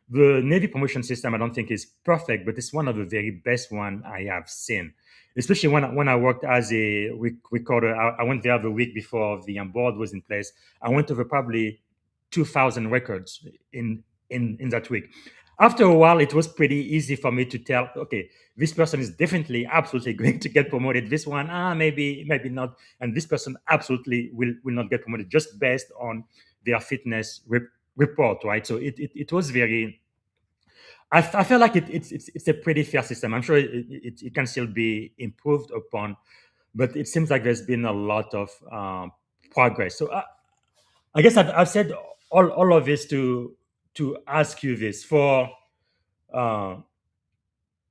the Navy promotion system I don't think is perfect, but it's one of the very best one I have seen. Especially when I worked as a recorder, I went there the week before the board was in place. I went over probably 2,000 records in that week. After a while, it was pretty easy for me to tell, okay, this person is definitely, absolutely going to get promoted. This one, maybe not, and this person absolutely will not get promoted, just based on their fitness report, right? So it was very. I feel like it's a pretty fair system. I'm sure it can still be improved upon, but it seems like there's been a lot of progress. So I guess I've said all of this to ask you this. For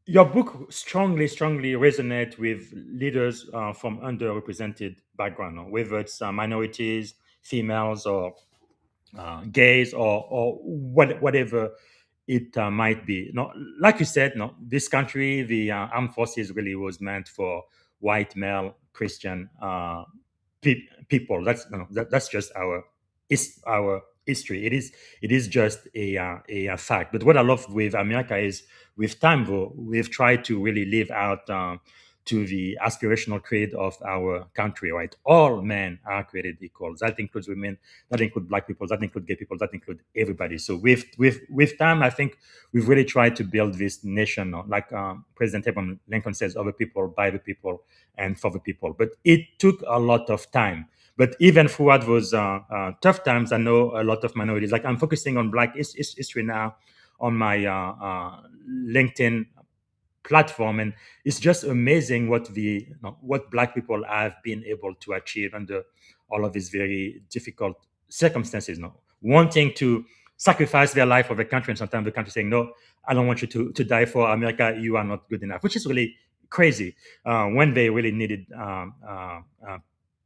your book strongly resonate with leaders from underrepresented background, whether it's minorities, females, or gays, or whatever it might be. No, like you said, no, this country, the armed forces really was meant for white male Christian people. That's just our history. It is just a fact. But what I love with America is, with time, though, we've tried to really live out to the aspirational creed of our country, right? All men are created equal. That includes women, that includes black people, that includes gay people, that includes everybody. So with time, I think we've really tried to build this nation, like President Abraham Lincoln says, of the people, by the people, and for the people. But it took a lot of time. But even throughout those tough times, I know a lot of minorities. Like, I'm focusing on Black history now on my LinkedIn platform, and it's just amazing what what Black people have been able to achieve under all of these very difficult circumstances, no, wanting to sacrifice their life for the country, and sometimes the country saying, no, I don't want you to die for America, you are not good enough, which is really crazy when they really needed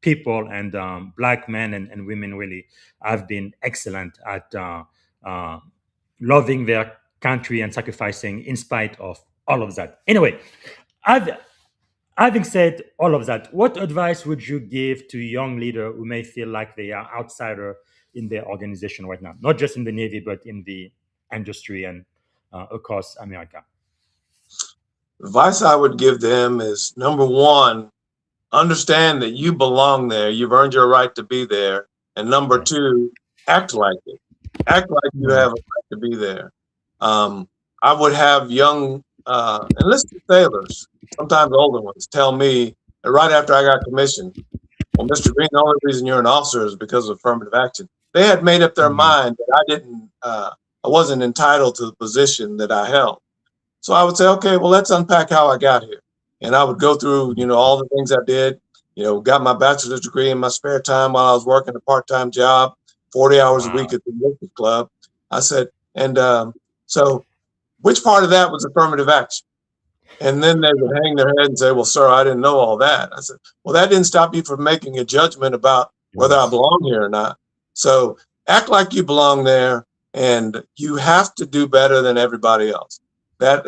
people, and black men and women really have been excellent at loving their country and sacrificing in spite of all of that. Anyway, I've, having said all of that, what advice would you give to young leaders who may feel like they are outsider in their organization right now, not just in the Navy, but in the industry and across America? Advice I would give them is, number one, understand that you belong there. You've earned your right to be there. And number Yes. two, act like it. Act like you have a right to be there. I would have young enlisted sailors, sometimes older ones, tell me that right after I got commissioned, well, Mr. Green, the only reason you're an officer is because of affirmative action. They had made up their mind that I wasn't entitled to the position that I held. So I would say, okay, well, let's unpack how I got here. And I would go through, all the things I did, got my bachelor's degree in my spare time while I was working a part-time job, 40 hours a week at the Olympic Club. I said, and so which part of that was affirmative action? And then they would hang their head and say, well, sir, I didn't know all that. I said, well, that didn't stop you from making a judgment about whether I belong here or not. So act like you belong there, and you have to do better than everybody else. That,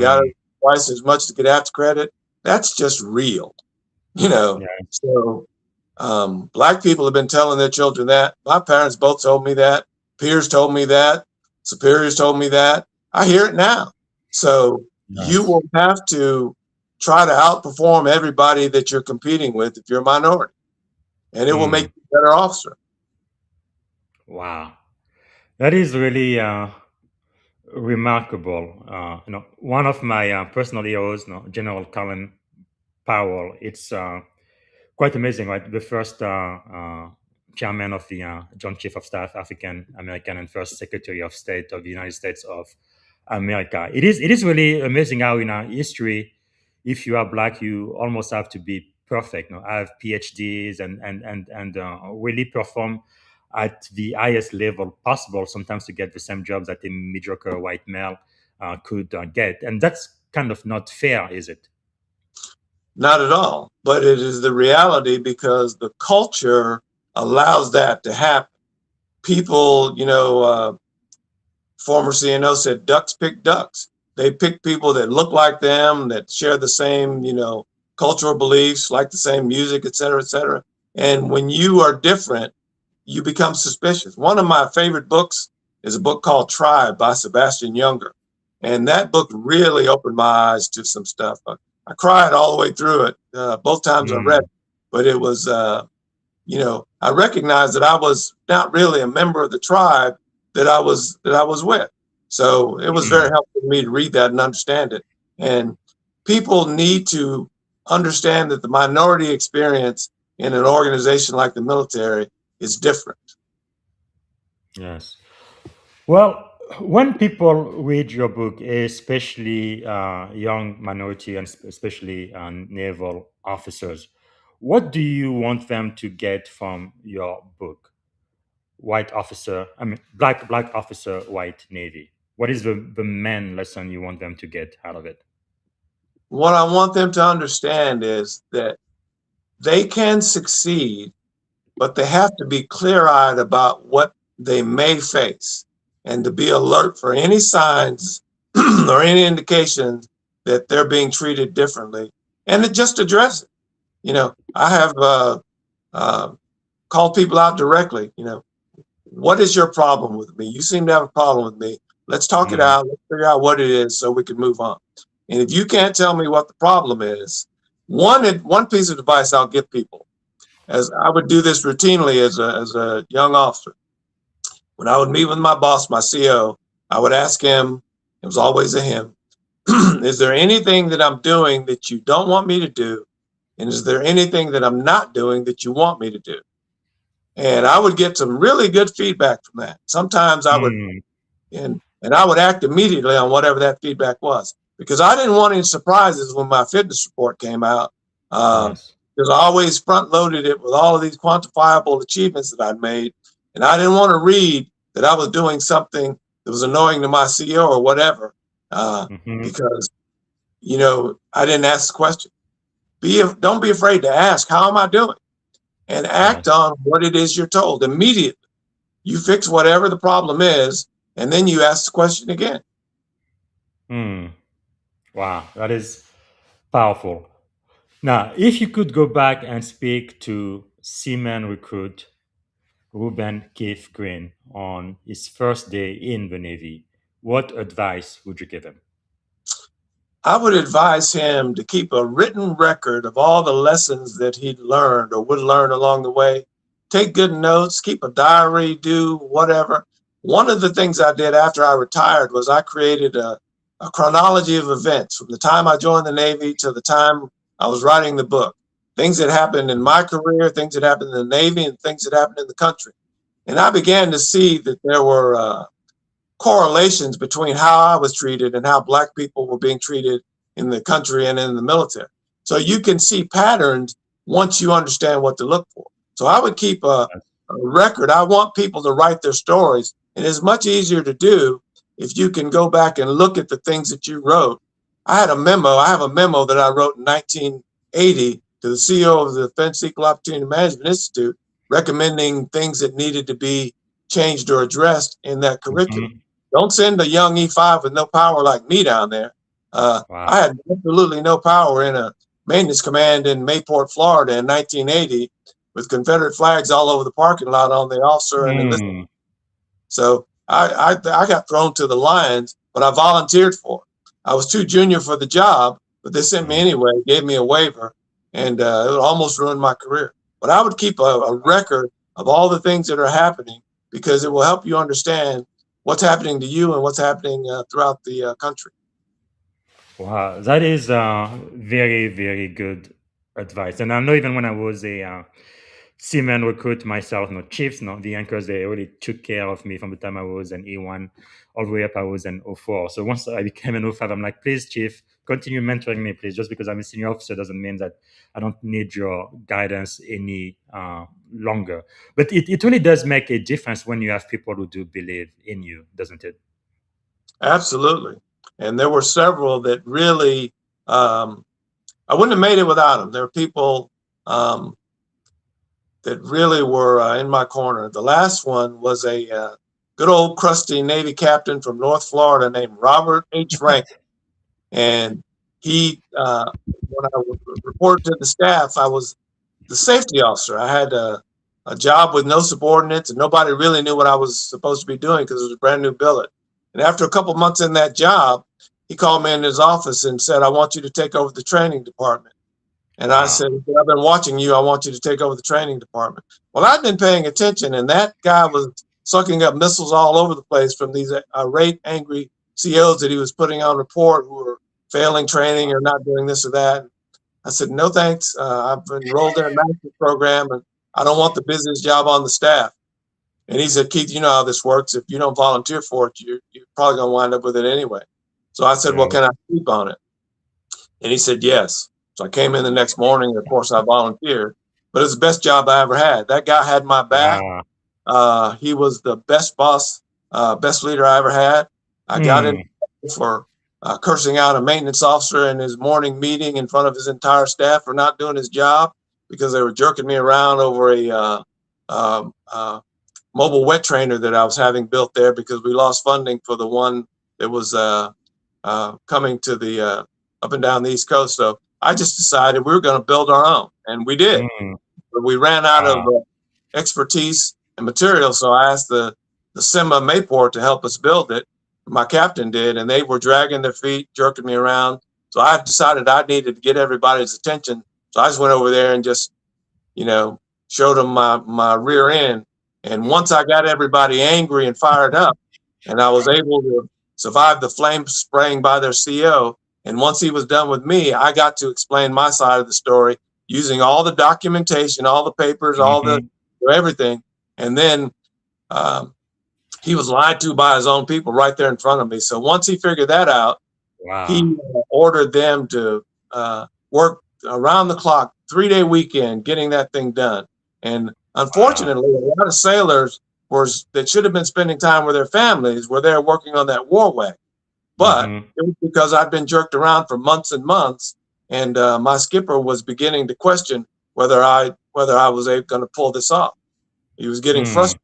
got twice as much to get after credit. That's just real, So black people have been telling their children that. My parents both told me that. Peers told me that. Superiors told me that. I hear it now. So you will have to try to outperform everybody that you're competing with if you're a minority, and it will make you a better officer. Wow, that is really remarkable. One of my personal heroes, General Colin Powell. It's quite amazing, right? The first chairman of the Joint Chief of Staff, African American, and first Secretary of State of the United States of America. It is really amazing how in our history, if you are black, you almost have to be perfect. Have PhDs and really perform at the highest level possible, sometimes to get the same jobs that a mediocre white male could get. And that's kind of not fair, is it? Not at all. But it is the reality, because the culture allows that to happen. People, former CNO said, ducks pick ducks. They pick people that look like them, that share the same, cultural beliefs, like the same music, et cetera, et cetera. And when you are different, you become suspicious. One of my favorite books is a book called Tribe by Sebastian Junger. And that book really opened my eyes to some stuff. I cried all the way through it, both times I read it. But it was, I recognized that I was not really a member of the tribe that I was with. So it was very helpful for me to read that and understand it. And people need to understand that the minority experience in an organization like the military is different. Yes. Well, when people read your book, especially young minority and especially naval officers, what do you want them to get from your book? Black officer, white Navy. What is the main lesson you want them to get out of it? What I want them to understand is that they can succeed, but they have to be clear-eyed about what they may face, and to be alert for any signs or any indications that they're being treated differently, and to just address it. I have called people out directly. What is your problem with me? You seem to have a problem with me. Let's talk it out. Let's figure out what it is so we can move on. And if you can't tell me what the problem is, one piece of advice I'll give people, as I would do this routinely as a young officer. When I would meet with my boss, my CO, I would ask him, it was always a him, is there anything that I'm doing that you don't want me to do? And is there anything that I'm not doing that you want me to do? And I would get some really good feedback from that. Sometimes I would, and I would act immediately on whatever that feedback was, because I didn't want any surprises when my fitness report came out. Yes. because I always front loaded it with all of these quantifiable achievements that I'd made. And I didn't want to read that I was doing something that was annoying to my CEO or whatever, because, I didn't ask the question. Don't be afraid to ask, how am I doing? And act on what it is you're told immediately. You fix whatever the problem is, and then you ask the question again. Wow, that is powerful. Now, if you could go back and speak to seaman recruit Reuben Keith Green on his first day in the Navy, what advice would you give him? I would advise him to keep a written record of all the lessons that he'd learned or would learn along the way. Take good notes, keep a diary, do whatever. One of the things I did after I retired was I created a chronology of events from the time I joined the Navy to the time I was writing the book. Things that happened in my career, things that happened in the Navy, and things that happened in the country. And I began to see that there were correlations between how I was treated and how Black people were being treated in the country and in the military. So you can see patterns once you understand what to look for. So I would keep a record. I want people to write their stories, and it's much easier to do if you can go back and look at the things that you wrote. I have a memo that I wrote in 1980 to the CEO of the Defense Equal Opportunity Management Institute, recommending things that needed to be changed or addressed in that curriculum. Don't send a young E5 with no power like me down there. I had absolutely no power in a maintenance command in Mayport, Florida in 1980 with Confederate flags all over the parking lot on the officer and enlisted. So I got thrown to the lions, but I volunteered for it. I was too junior for the job, but they sent me anyway, gave me a waiver, and it almost ruined my career. But I would keep a record of all the things that are happening, because it will help you understand what's happening to you and what's happening throughout the country. Wow, that is very, very good advice. And I know even when I was a seaman recruit myself, chiefs, the anchors, they really took care of me from the time I was an E1 all the way up I was an 04. So once I became an 05, I'm like, please, chief, continue mentoring me, please. Just because I'm a senior officer doesn't mean that I don't need your guidance any longer. But it really does make a difference when you have people who do believe in you, doesn't it? Absolutely. And there were several that really, I wouldn't have made it without them. There were people that really were in my corner. The last one was a good old crusty Navy captain from North Florida named Robert H. Rankin. And he, when I reported to the staff, I was the safety officer. I had a job with no subordinates, and nobody really knew what I was supposed to be doing because it was a brand new billet. And after a couple months in that job, he called me in his office and said, I want you to take over the training department. And I said, I've been watching you. I want you to take over the training department. Well, I'd been paying attention, and that guy was sucking up missiles all over the place from these irate, angry COs that he was putting on report who were failing training or not doing this or that. I said, no, thanks. I've enrolled in a master's program, and I don't want the busiest job on the staff. And he said, Keith, you know how this works. If you don't volunteer for it, you're probably going to wind up with it anyway. So I said, well, can I sleep on it? And he said, yes. So I came in the next morning, and of course I volunteered, but it was the best job I ever had. That guy had my back. He was the best boss, best leader I ever had. I got in for cursing out a maintenance officer in his morning meeting in front of his entire staff for not doing his job because they were jerking me around over a mobile wet trainer that I was having built there because we lost funding for the one that was coming to the up and down the East Coast. So I just decided we were going to build our own, and we did. But we ran out of expertise and material, so I asked the SEMA Mayport to help us build it. My captain did, and they were dragging their feet, jerking me around. So I decided I needed to get everybody's attention. So I just went over there and just, showed them my rear end. And once I got everybody angry and fired up, and I was able to survive the flame spraying by their CO, and once he was done with me, I got to explain my side of the story using all the documentation, all the papers, all the everything. And then he was lied to by his own people right there in front of me. So once he figured that out, he ordered them to work around the clock, 3-day weekend getting that thing done. And Wow. unfortunately, a lot of sailors that should have been spending time with their families were there working on that war wagon. But it was because I'd been jerked around for months and months, and my skipper was beginning to question whether I was going to pull this off. He was getting frustrated,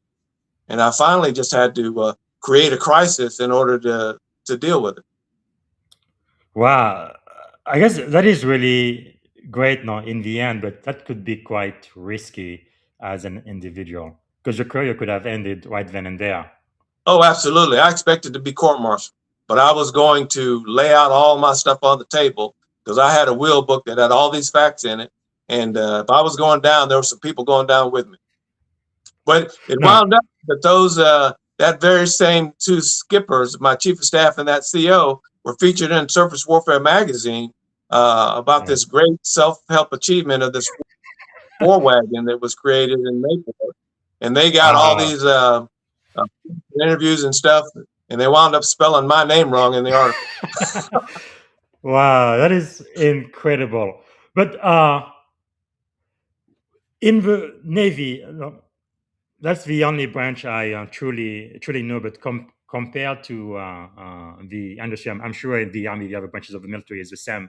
and I finally just had to create a crisis in order to deal with it. Wow. I guess that is really great now in the end, but that could be quite risky as an individual because your career could have ended right then and there. Oh, absolutely. I expected to be court-martialed, but I was going to lay out all my stuff on the table because I had a will book that had all these facts in it. And if I was going down, there were some people going down with me. But it wound up that that very same two skippers, my chief of staff and that CO, were featured in Surface Warfare magazine about this great self-help achievement of this war wagon that was created in Mayport. And they got all these interviews and stuff, and they wound up spelling my name wrong in the article. Wow, that is incredible. But in the Navy, that's the only branch I truly know. But compared to the industry, I'm sure in the Army, the other branches of the military is the same.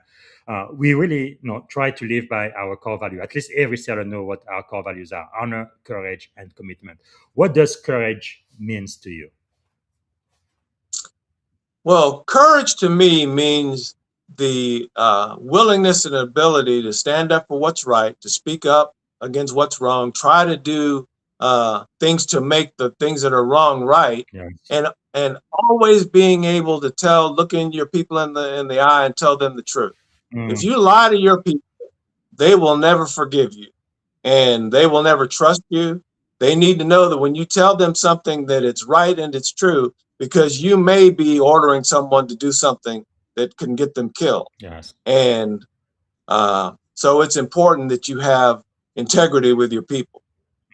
We really try to live by our core value. At least every sailor know what our core values are: honor, courage, and commitment. What does courage means to you? Well, courage to me means the willingness and ability to stand up for what's right, to speak up against what's wrong, try to do things to make the things that are wrong right, and always being able to look in your people in the eye and tell them the truth. If you lie to your people, they will never forgive you, and they will never trust you. They need to know that when you tell them something that it's right and it's true, because you may be ordering someone to do something that can get them killed. Yes. And so it's important that you have integrity with your people.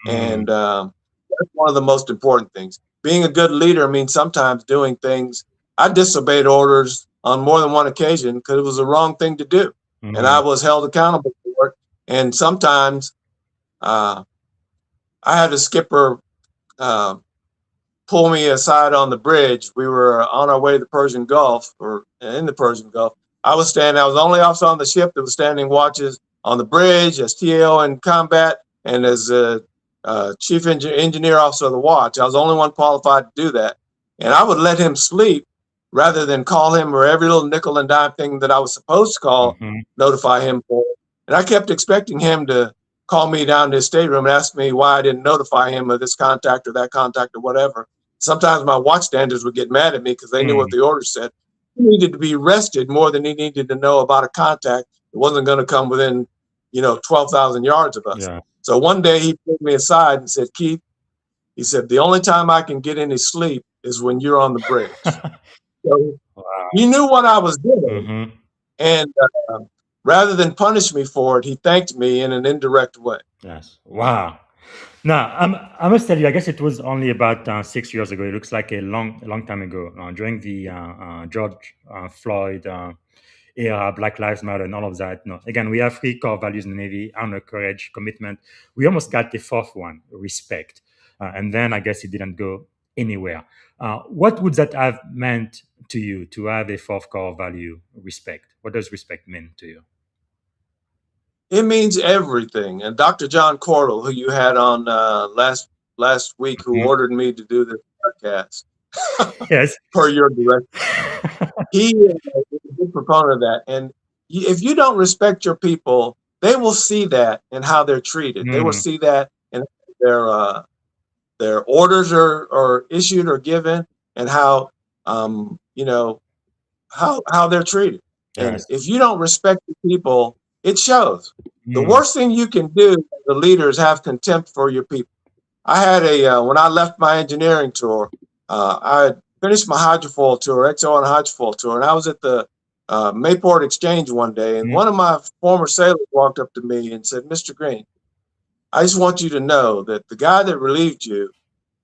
And that's one of the most important things. Being a good leader means sometimes doing things. I disobeyed orders on more than one occasion because it was the wrong thing to do. And I was held accountable for it. And sometimes I had a skipper pull me aside on the bridge. We were on our way to the Persian Gulf, or in the Persian Gulf. I was the only officer on the ship that was standing watches on the bridge as TAO in combat and as chief engineer officer of the watch. I was the only one qualified to do that. And I would let him sleep rather than call him or every little nickel and dime thing that I was supposed to call, notify him for. And I kept expecting him to call me down to his stateroom and ask me why I didn't notify him of this contact or that contact or whatever. Sometimes my watch standards would get mad at me because they knew what the order said. He needed to be rested more than he needed to know about a contact that wasn't going to come within, 12,000 yards of us. Yeah. So one day he pulled me aside and said, "Keith," he said, "the only time I can get any sleep is when you're on the bridge." So he knew what I was doing. And rather than punish me for it, he thanked me in an indirect way. Yes. Wow. Now, I must tell you, I guess it was only about 6 years ago. It looks like a long time ago, during the George Floyd era, Black Lives Matter, and all of that. No, again, we have 3 core values in the Navy: honor, courage, commitment. We almost got the 4th one, respect. And then I guess it didn't go anywhere. What would that have meant to you to have a 4th core value, respect? What does respect mean to you? It means everything. And Dr. John Cordell, who you had on last week, who ordered me to do this podcast, yes, per your direction, he is a big proponent of that. And if you don't respect your people, they will see that in how they're treated. They will see that in their orders are issued or given, and how how they're treated. And Yes. if you don't respect the people, it shows. The worst thing you can do as a leader is have contempt for your people. I had when I left my engineering tour, I finished my hydrofoil tour, XO and hydrofoil tour, and I was at the Mayport Exchange one day, and one of my former sailors walked up to me and said, "Mr. Green, I just want you to know that the guy that relieved you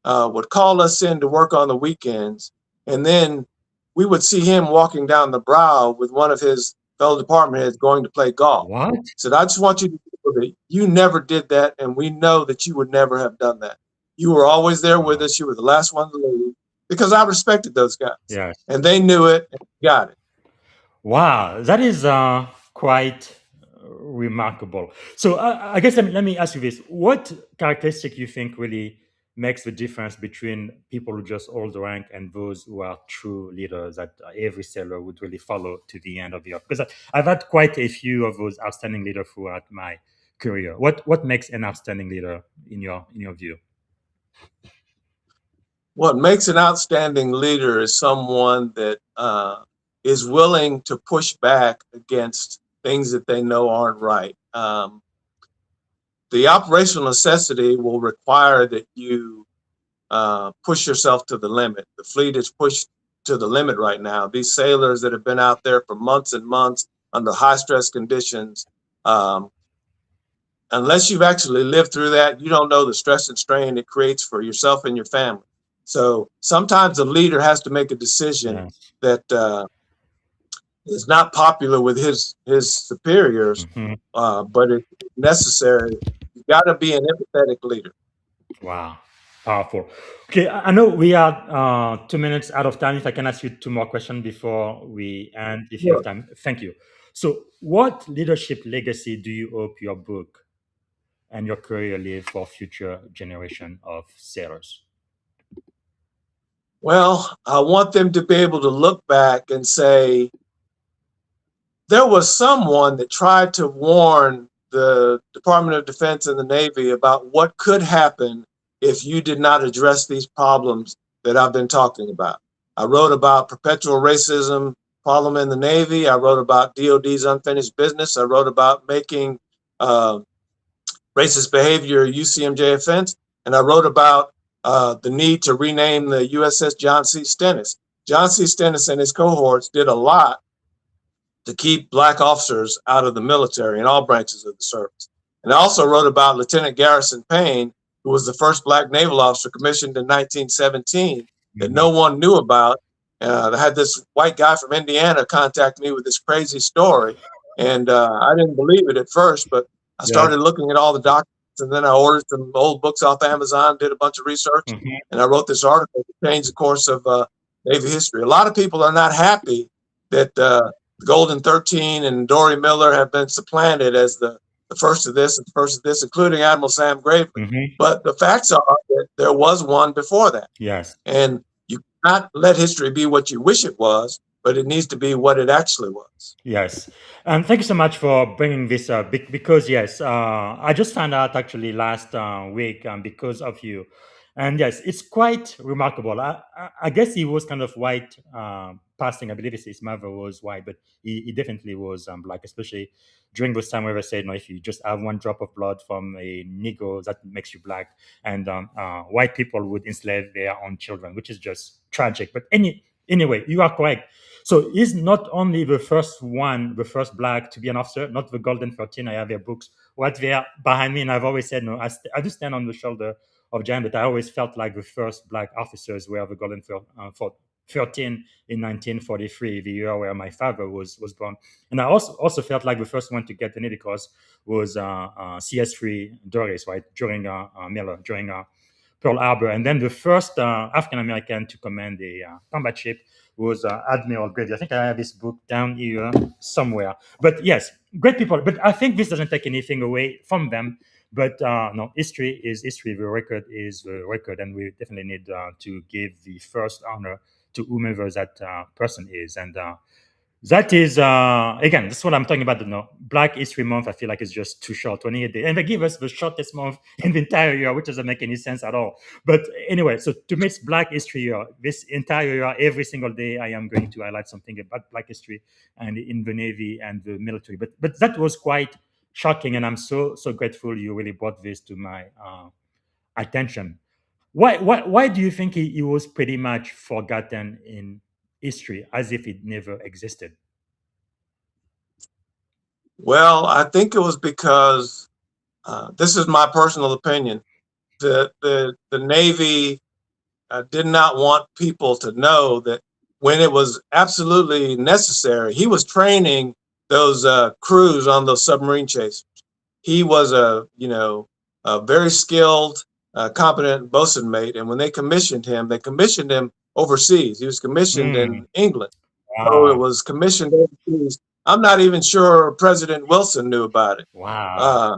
would call us in to work on the weekends, and then we would see him walking down the brow with one of his fellow department heads going to play golf. What? He said, I just want you to know that you never did that, and we know that you would never have done that. You were always there with us. You were the last one to leave, because I respected those guys. Yes. And they knew it and got it. Wow, that is quite remarkable. So I guess let me ask you this: what characteristic you think really makes the difference between people who just hold the rank and those who are true leaders that every sailor would really follow to the end of the year? Because I've had quite a few of those outstanding leaders throughout my career. What makes an outstanding leader in your view? What makes an outstanding leader is someone that is willing to push back against things that they know aren't right. The operational necessity will require that you push yourself to the limit. The fleet is pushed to the limit right now. These sailors that have been out there for months and months under high stress conditions, unless you've actually lived through that, you don't know the stress and strain it creates for yourself and your family. So sometimes a leader has to make a decision that is not popular with his superiors, but it's necessary. You got to be an empathetic leader. Wow, powerful. Okay, I know we are 2 minutes out of time. If I can ask you 2 more questions before we end, if you have time. Thank you. So, what leadership legacy do you hope your book and your career leave for future generation of sailors? Well, I want them to be able to look back and say, there was someone that tried to warn the Department of Defense and the Navy about what could happen if you did not address these problems that I've been talking about. I wrote about perpetual racism problem in the Navy. I wrote about DOD's unfinished business. I wrote about making racist behavior a UCMJ offense. And I wrote about the need to rename the USS John C. Stennis. John C. Stennis and his cohorts did a lot to keep Black officers out of the military in all branches of the service. And I also wrote about Lieutenant Garrison Payne, who was the first Black naval officer commissioned in 1917 that no one knew about. I had this white guy from Indiana contact me with this crazy story. And I didn't believe it at first, but I started looking at all the documents, and then I ordered some old books off Amazon, did a bunch of research, and I wrote this article to change the course of Navy history. A lot of people are not happy that the Golden 13 and Dory Miller have been supplanted as the first of this and the first of this, including Admiral Sam Gravely. But the facts are that there was one before that. Yes. And you cannot let history be what you wish it was, but it needs to be what it actually was. Yes. And thank you so much for bringing this up because, yes, I just found out actually last week because of you. And yes, it's quite remarkable. I guess he was kind of white passing. I believe his mother was white, but he definitely was Black, especially during those time where they said, no, if you just have one drop of blood from a Negro, that makes you Black. And white people would enslave their own children, which is just tragic. But anyway, you are correct. So he's not only the first Black to be an officer, not the Golden 13. I have their books right there behind me. And I've always said, no, I do stand on the shoulder of giant, but I always felt like the first Black officers were the Golden 13 in 1943, the year where my father was born. And I also felt like the first one to get the Navy Cross was CS3 Doris, right, during Miller, during Pearl Harbor. And then the first African-American to command a combat ship was Admiral Grady. I think I have his book down here somewhere. But yes, great people. But I think this doesn't take anything away from them. But no, history is history. The record is the record. And we definitely need to give the first honor to whomever that person is. And that is, again, that's what I'm talking about. Black History Month, I feel like it's just too short, 28 days. And they give us the shortest month in the entire year, which doesn't make any sense at all. But anyway, so to make Black History Year, this entire year, every single day, I am going to highlight something about Black history and in the Navy and the military. But that was quite shocking. And I'm so grateful you really brought this to my attention. Why do you think he was pretty much forgotten in history as if it never existed? Well, I think it was because this is my personal opinion. The Navy did not want people to know that when it was absolutely necessary, he was training those crews on those submarine chasers. He was a very skilled, competent bosun mate. And when they commissioned him overseas. He was commissioned Mm. in England. So it Wow. was commissioned overseas. I'm not even sure President Wilson knew about it. Wow. Uh,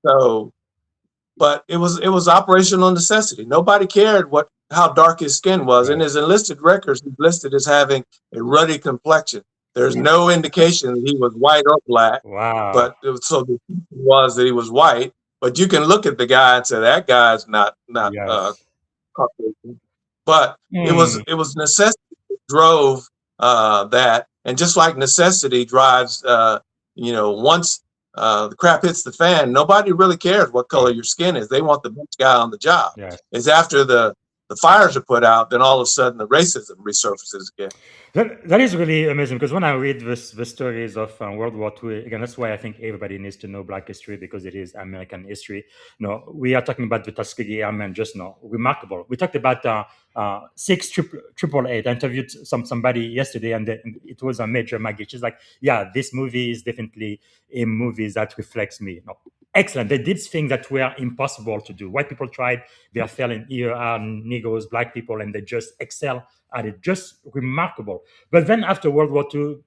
so, but it was operational necessity. Nobody cared how dark his skin was. In Right. his enlisted records, he's listed as having a ruddy complexion. There's no indication that he was white or black, Wow. but so the was that he was white. But you can look at the guy and say that guy's not Yes. Caucasian. But Mm. it was necessity that drove that, and just like necessity drives, once the crap hits the fan, nobody really cares what color Right. your skin is. They want the best guy on the job. Yes. It's after the fires are put out, then all of a sudden the racism resurfaces again. That is really amazing because when I read the stories of World War II, again, that's why I think everybody needs to know Black history because it is American history. We are talking about the Tuskegee Airmen, just remarkable. We talked about six triple eight. I interviewed somebody yesterday, and it was a major Maggie. She's like, "Yeah, this movie is definitely a movie that reflects me." Excellent. They did things that were impossible to do. White people tried; they are failing. Here are Negroes, Black people, and they just excel at it. Just remarkable. But then after World War II,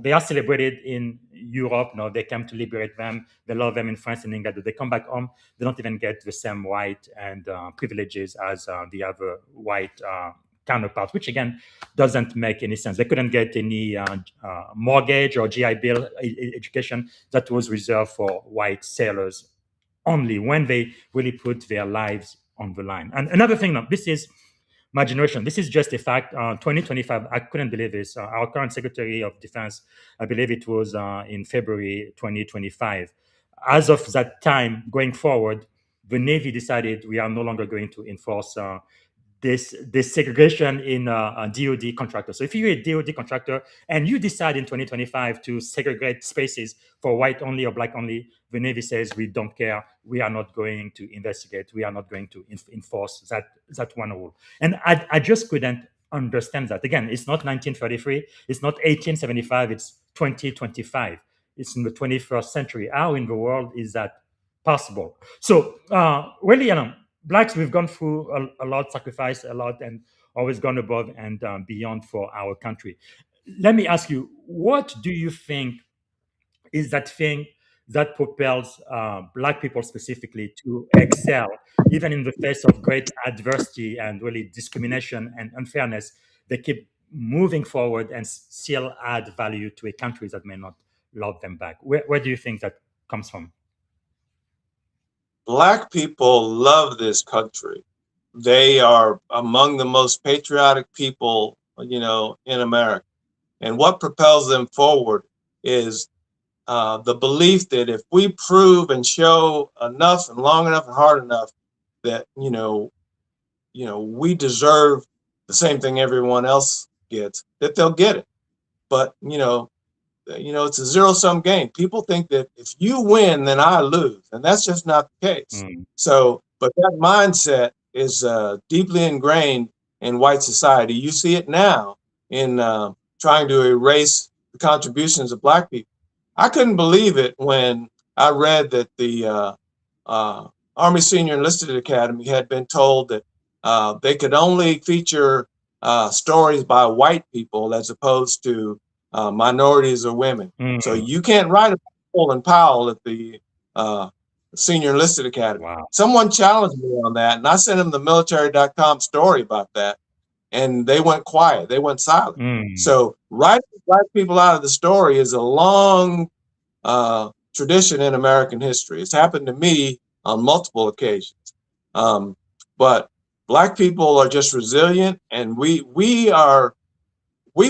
they are celebrated in Europe. They came to liberate them. They love them in France and England. But they come back home, they don't even get the same right and privileges as the other white counterparts, which again doesn't make any sense. They couldn't get any mortgage or GI Bill education that was reserved for white sailors only when they really put their lives on the line. And another thing, this is my generation. This is just a fact. 2025, I couldn't believe this. Our current Secretary of Defense, I believe it was in February 2025. As of that time, going forward, the Navy decided we are no longer going to enforce this segregation in a DoD contractor. So if you're a DoD contractor and you decide in 2025 to segregate spaces for white only or black only, the Navy says we don't care. We are not going to investigate. We are not going to enforce that one rule. And I just couldn't understand that. Again, it's not 1933. It's not 1875. It's 2025. It's in the 21st century. How in the world is that possible? So really, Blacks, we've gone through a lot, sacrificed a lot, and always gone above and beyond for our country. Let me ask you, what do you think is that thing that propels Black people specifically to excel, even in the face of great adversity and really discrimination and unfairness? They keep moving forward and still add value to a country that may not love them back. Where do you think that comes from? Black people love this country. They are among the most patriotic people, in America. And what propels them forward is the belief that if we prove and show enough and long enough and hard enough that we deserve the same thing everyone else gets, that they'll get it. But it's a zero-sum game. People think that if you win, then I lose, and that's just not the case. So, but that mindset is deeply ingrained in white society. You see it now in trying to erase the contributions of Black people. I couldn't believe it when I read that the Army Senior Enlisted Academy had been told that they could only feature stories by white people as opposed to minorities or women. So you can't write about Colin Powell at the Senior Enlisted Academy. Wow. Someone challenged me on that, and I sent them the military.com story about that, and they went quiet. They went silent. So writing Black people out of the story is a long tradition in American history. It's happened to me on multiple occasions. But Black people are just resilient, and we've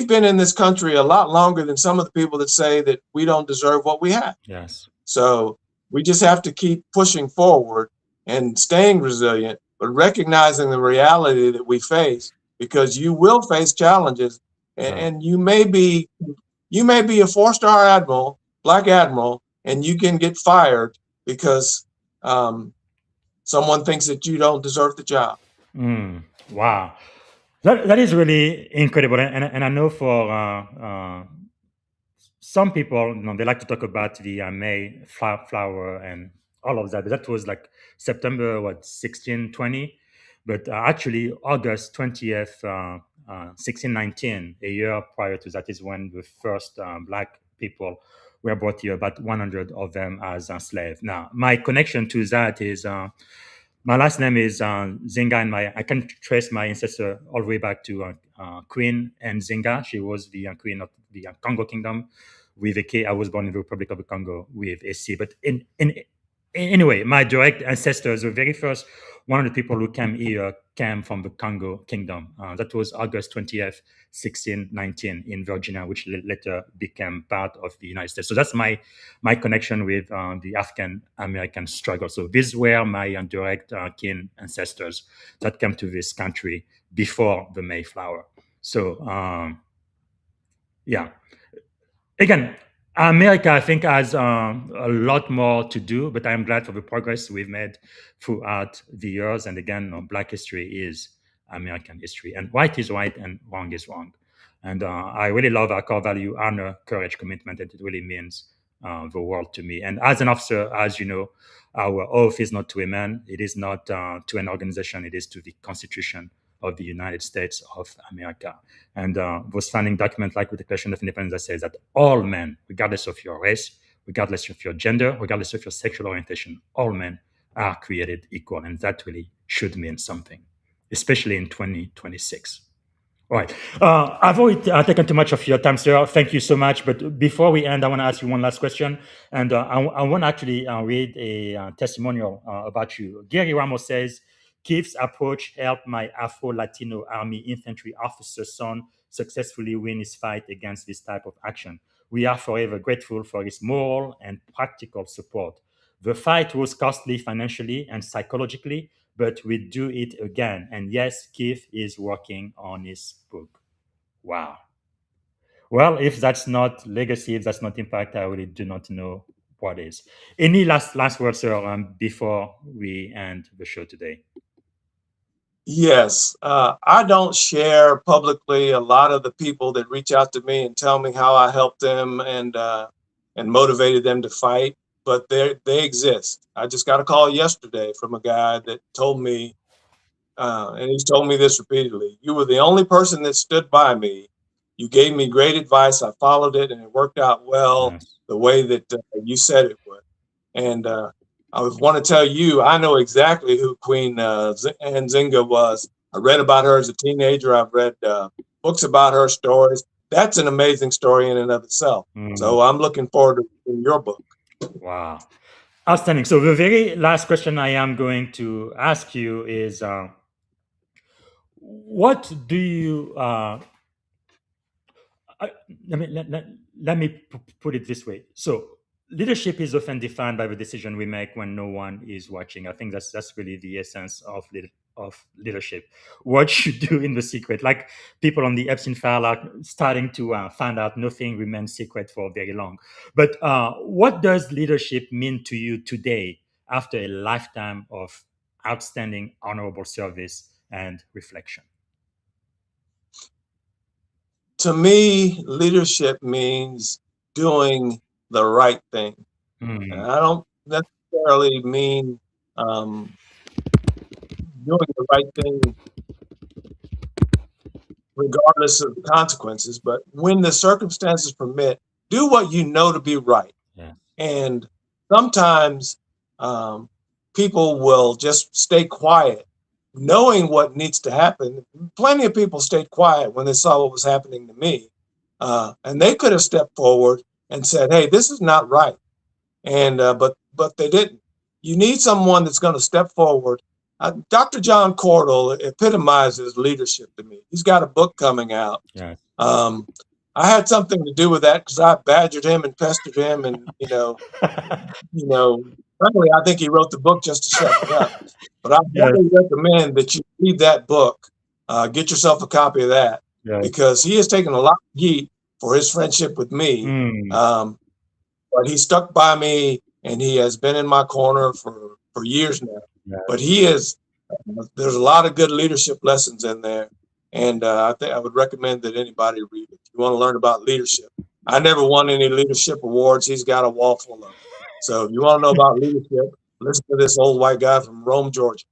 been in this country a lot longer than some of the people that say that we don't deserve what we have. Yes. So we just have to keep pushing forward and staying resilient, but recognizing the reality that we face, because you will face challenges, and you may be a 4-star admiral, Black admiral, and you can get fired because someone thinks that you don't deserve the job. Wow. That is really incredible. And I know for some people, they like to talk about the May flower and all of that, but that was like September, 1620. But actually, August 20th, 1619, a year prior to that, is when the first Black people were brought here, about 100 of them as slaves. Now, my connection to that is my last name is Zinga, and I can trace my ancestor all the way back to Queen and Zinga. She was the queen of the Congo Kingdom with a K. I was born in the Republic of the Congo with a C. But anyway, my direct ancestors, the very first 100 people who came here came from the Congo Kingdom. That was August 20th, 1619 in Virginia, which later became part of the United States. So that's my connection with the African American struggle. So these were my direct kin ancestors that came to this country before the Mayflower. So yeah, again, America, I think, has a lot more to do, but I'm glad for the progress we've made throughout the years. And again, Black history is American history, and white is white and wrong is wrong. And I really love our core value: honor, courage, commitment, and it really means the world to me. And as an officer, as you know, our oath is not to a man, it is not to an organization, it is to the Constitution of the United States of America. And those founding documents, like the Declaration of Independence, that says that all men, regardless of your race, regardless of your gender, regardless of your sexual orientation, all men are created equal. And that really should mean something, especially in 2026. All right. I've already taken too much of your time, sir. Thank you so much. But before we end, I want to ask you one last question. And I want to actually read a testimonial about you. Gary Ramos says, Keith's approach helped my Afro-Latino Army infantry officer son successfully win his fight against this type of action. We are forever grateful for his moral and practical support. The fight was costly financially and psychologically, but we do it again. And yes, Keith is working on his book. Wow. Well, if that's not legacy, if that's not impact, I really do not know what is. Any last words, sir, before we end the show today? Yes, I don't share publicly a lot of the people that reach out to me and tell me how I helped them and motivated them to fight, but they exist. I just got a call yesterday from a guy that told me, and he's told me this repeatedly: "You were the only person that stood by me. You gave me great advice. I followed it, and it worked out well the way that you said it would." And I want to tell you, I know exactly who Queen Nzinga was. I read about her as a teenager. I've read books about her stories. That's an amazing story in and of itself. So I'm looking forward to reading your book. Wow. Outstanding. So the very last question I am going to ask you is, what do you, let me put it this way. So leadership is often defined by the decision we make when no one is watching. I think that's really the essence of leadership. What you do in the secret, like people on the Epstein file are starting to find out nothing remains secret for very long. But what does leadership mean to you today after a lifetime of outstanding, honorable service and reflection? To me, leadership means doing the right thing. And I don't necessarily mean doing the right thing regardless of the consequences, but when the circumstances permit, do what you know to be right. Yeah. And sometimes people will just stay quiet, knowing what needs to happen. Plenty of people stayed quiet when they saw what was happening to me. And they could have stepped forward and said, "Hey, this is not right." And but they didn't. You need someone that's going to step forward. Dr. John Cordell epitomizes leadership to me. He's got a book coming out. Yeah. I had something to do with that because I badgered him and pestered him, and frankly, I think he wrote the book just to shut me up. But I definitely recommend that you read that book. Get yourself a copy of that because he has taken a lot of heat for his friendship with me. But he stuck by me, and he has been in my corner for years now. Yeah. But there's a lot of good leadership lessons in there. And I think I would recommend that anybody read it. If you want to learn about leadership, I never won any leadership awards. He's got a wall full of them. So if you want to know about leadership, listen to this old white guy from Rome, Georgia.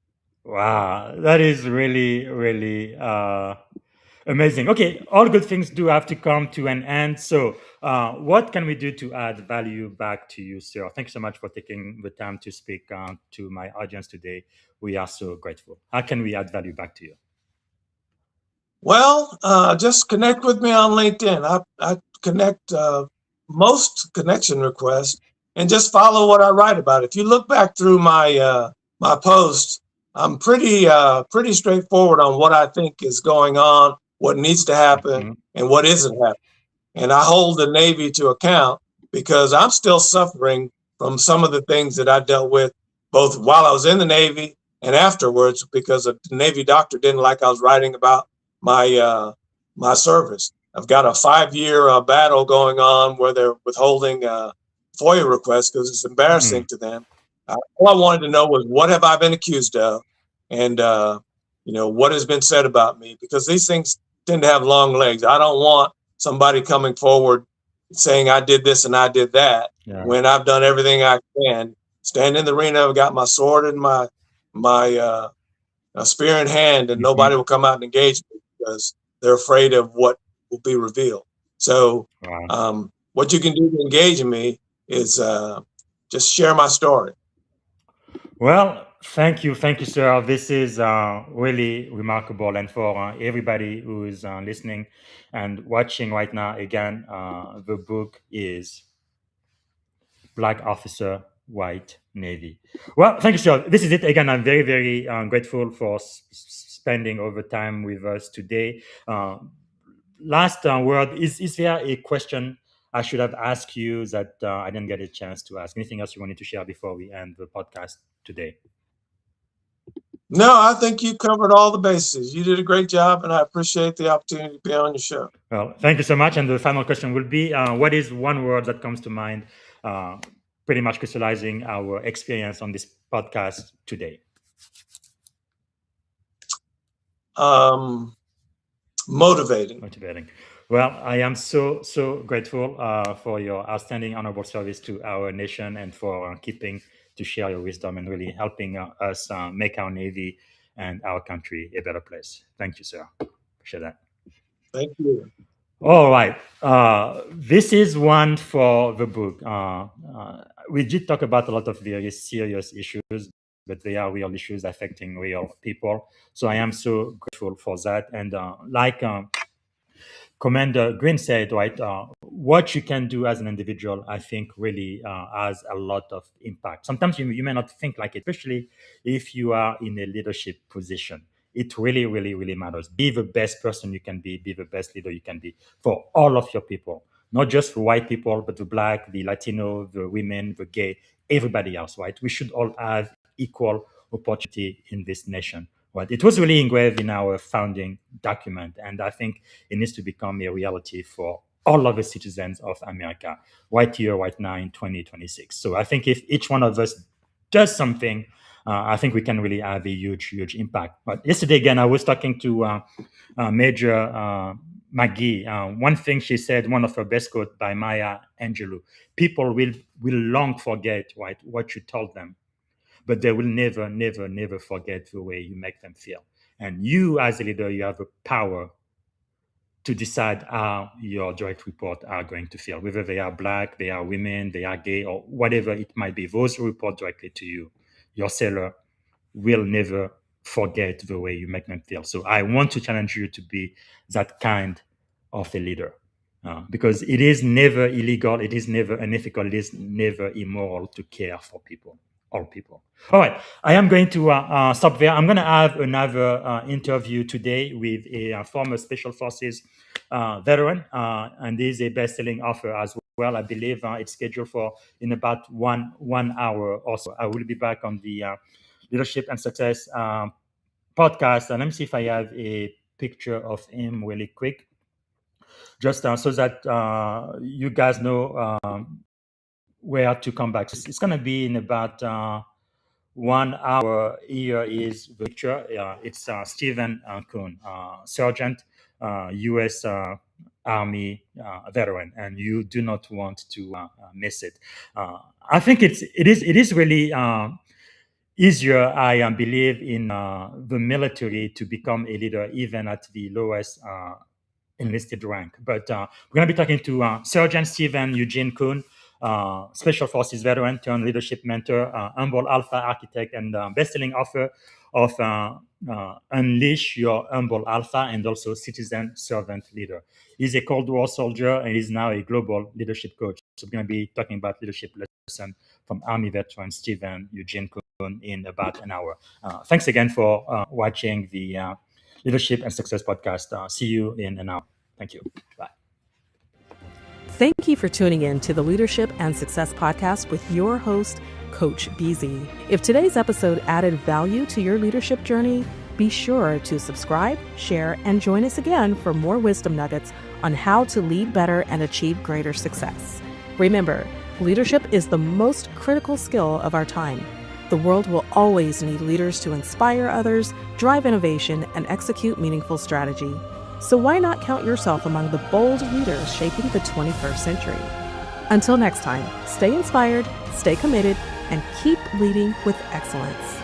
Wow, that is really, really amazing. Okay, all good things do have to come to an end. So, what can we do to add value back to you, sir? Thanks so much for taking the time to speak to my audience today. We are so grateful. How can we add value back to you? Well, just connect with me on LinkedIn. I connect most connection requests and just follow what I write about. If you look back through my my posts, I'm pretty straightforward on what I think is going on, what needs to happen, Mhm. and what isn't happening. And I hold the Navy to account because I'm still suffering from some of the things that I dealt with both while I was in the Navy and afterwards because the Navy doctor didn't like I was writing about my service. I've got a 5-year battle going on where they're withholding FOIA requests because it's embarrassing to them. All I wanted to know was what have I been accused of, and what has been said about me, because these things tend to have long legs. I don't want somebody coming forward saying I did this and I did that Yeah. when I've done everything I can. Stand in the arena, I've got my sword and my spear in hand, and Mhm. nobody will come out and engage me because they're afraid of what will be revealed. So, Wow. what you can do to engage me is just share my story. Well, thank you, sir. This is really remarkable, and for everybody who is listening and watching right now, again, the book is Black Officer, White Navy. Well, thank you, sir. This is it. Again, I'm very, very grateful for spending over time with us today. Last word, is there a question I should have asked you that I didn't get a chance to ask? Anything else you wanted to share before we end the podcast today? No, I think you covered all the bases. You did a great job, and I appreciate the opportunity to be on your show. Well, thank you so much. And the final question will be what is one word that comes to mind, uh, pretty much crystallizing our experience on this podcast today? Motivating. Motivating. Well, I am so grateful for your outstanding honorable service to our nation and for keeping to share your wisdom and really helping us make our Navy and our country a better place. Thank you, sir. Appreciate that. Thank you. All right. This is one for the book. We did talk about a lot of very serious issues, but they are real issues affecting real people. So I am so grateful for that. And like Commander Green said, right, what you can do as an individual, I think, really has a lot of impact. Sometimes you may not think like it, especially if you are in a leadership position. It really, really, really matters. Be the best person you can be the best leader you can be for all of your people, not just for white people, but the Black, the Latino, the women, the gay, everybody else, right? We should all have equal opportunity in this nation. Right? It was really engraved in our founding document, and I think it needs to become a reality for all of the citizens of America right here, right now in 2026. So I think if each one of us does something, I think we can really have a huge, huge impact. But yesterday, again, I was talking to Major McGee. One thing she said, one of her best quote by Maya Angelou: "People will long forget, right, what you told them, but they will never, never, never forget the way you make them feel. And you, as a leader, you have the power to decide how your direct report are going to feel, whether they are Black, they are women, they are gay, or whatever it might be. Those who report directly to you, your seller, will never forget the way you make them feel. So I want to challenge you to be that kind of a leader. Because it is never illegal, it is never unethical, it is never immoral to care for people, all people. All right, I am going to stop there. I'm going to have another interview today with a former Special Forces veteran, and is a best-selling author as well. I believe it's scheduled for in about one hour or so. I will be back on the Leadership and Success podcast. And let me see if I have a picture of him really quick, just so that you guys know where to come back. It's going to be in about 1 hour. Here is the picture. It's Stephen Kuhn, Sergeant, U.S. Army veteran, and you do not want to miss it. I think it is really easier, I believe, in the military to become a leader, even at the lowest enlisted rank. But we're going to be talking to Sergeant Stephen Eugene Kuhn, Special Forces veteran turned leadership mentor, humble alpha architect, and best-selling author of Unleash Your Humble Alpha and also Citizen Servant Leader. He's a Cold War soldier and is now a global leadership coach. So we're going to be talking about leadership lesson from Army veteran Stephen Eugene Kuhn in about an hour. Thanks again for watching the Leadership and Success podcast. See you in an hour. Thank you. Bye. Thank you for tuning in to the Leadership and Success podcast with your host, Coach BZ. If today's episode added value to your leadership journey, be sure to subscribe, share, and join us again for more wisdom nuggets on how to lead better and achieve greater success. Remember, leadership is the most critical skill of our time. The world will always need leaders to inspire others, drive innovation, and execute meaningful strategy. So why not count yourself among the bold leaders shaping the 21st century? Until next time, stay inspired, stay committed, and keep leading with excellence.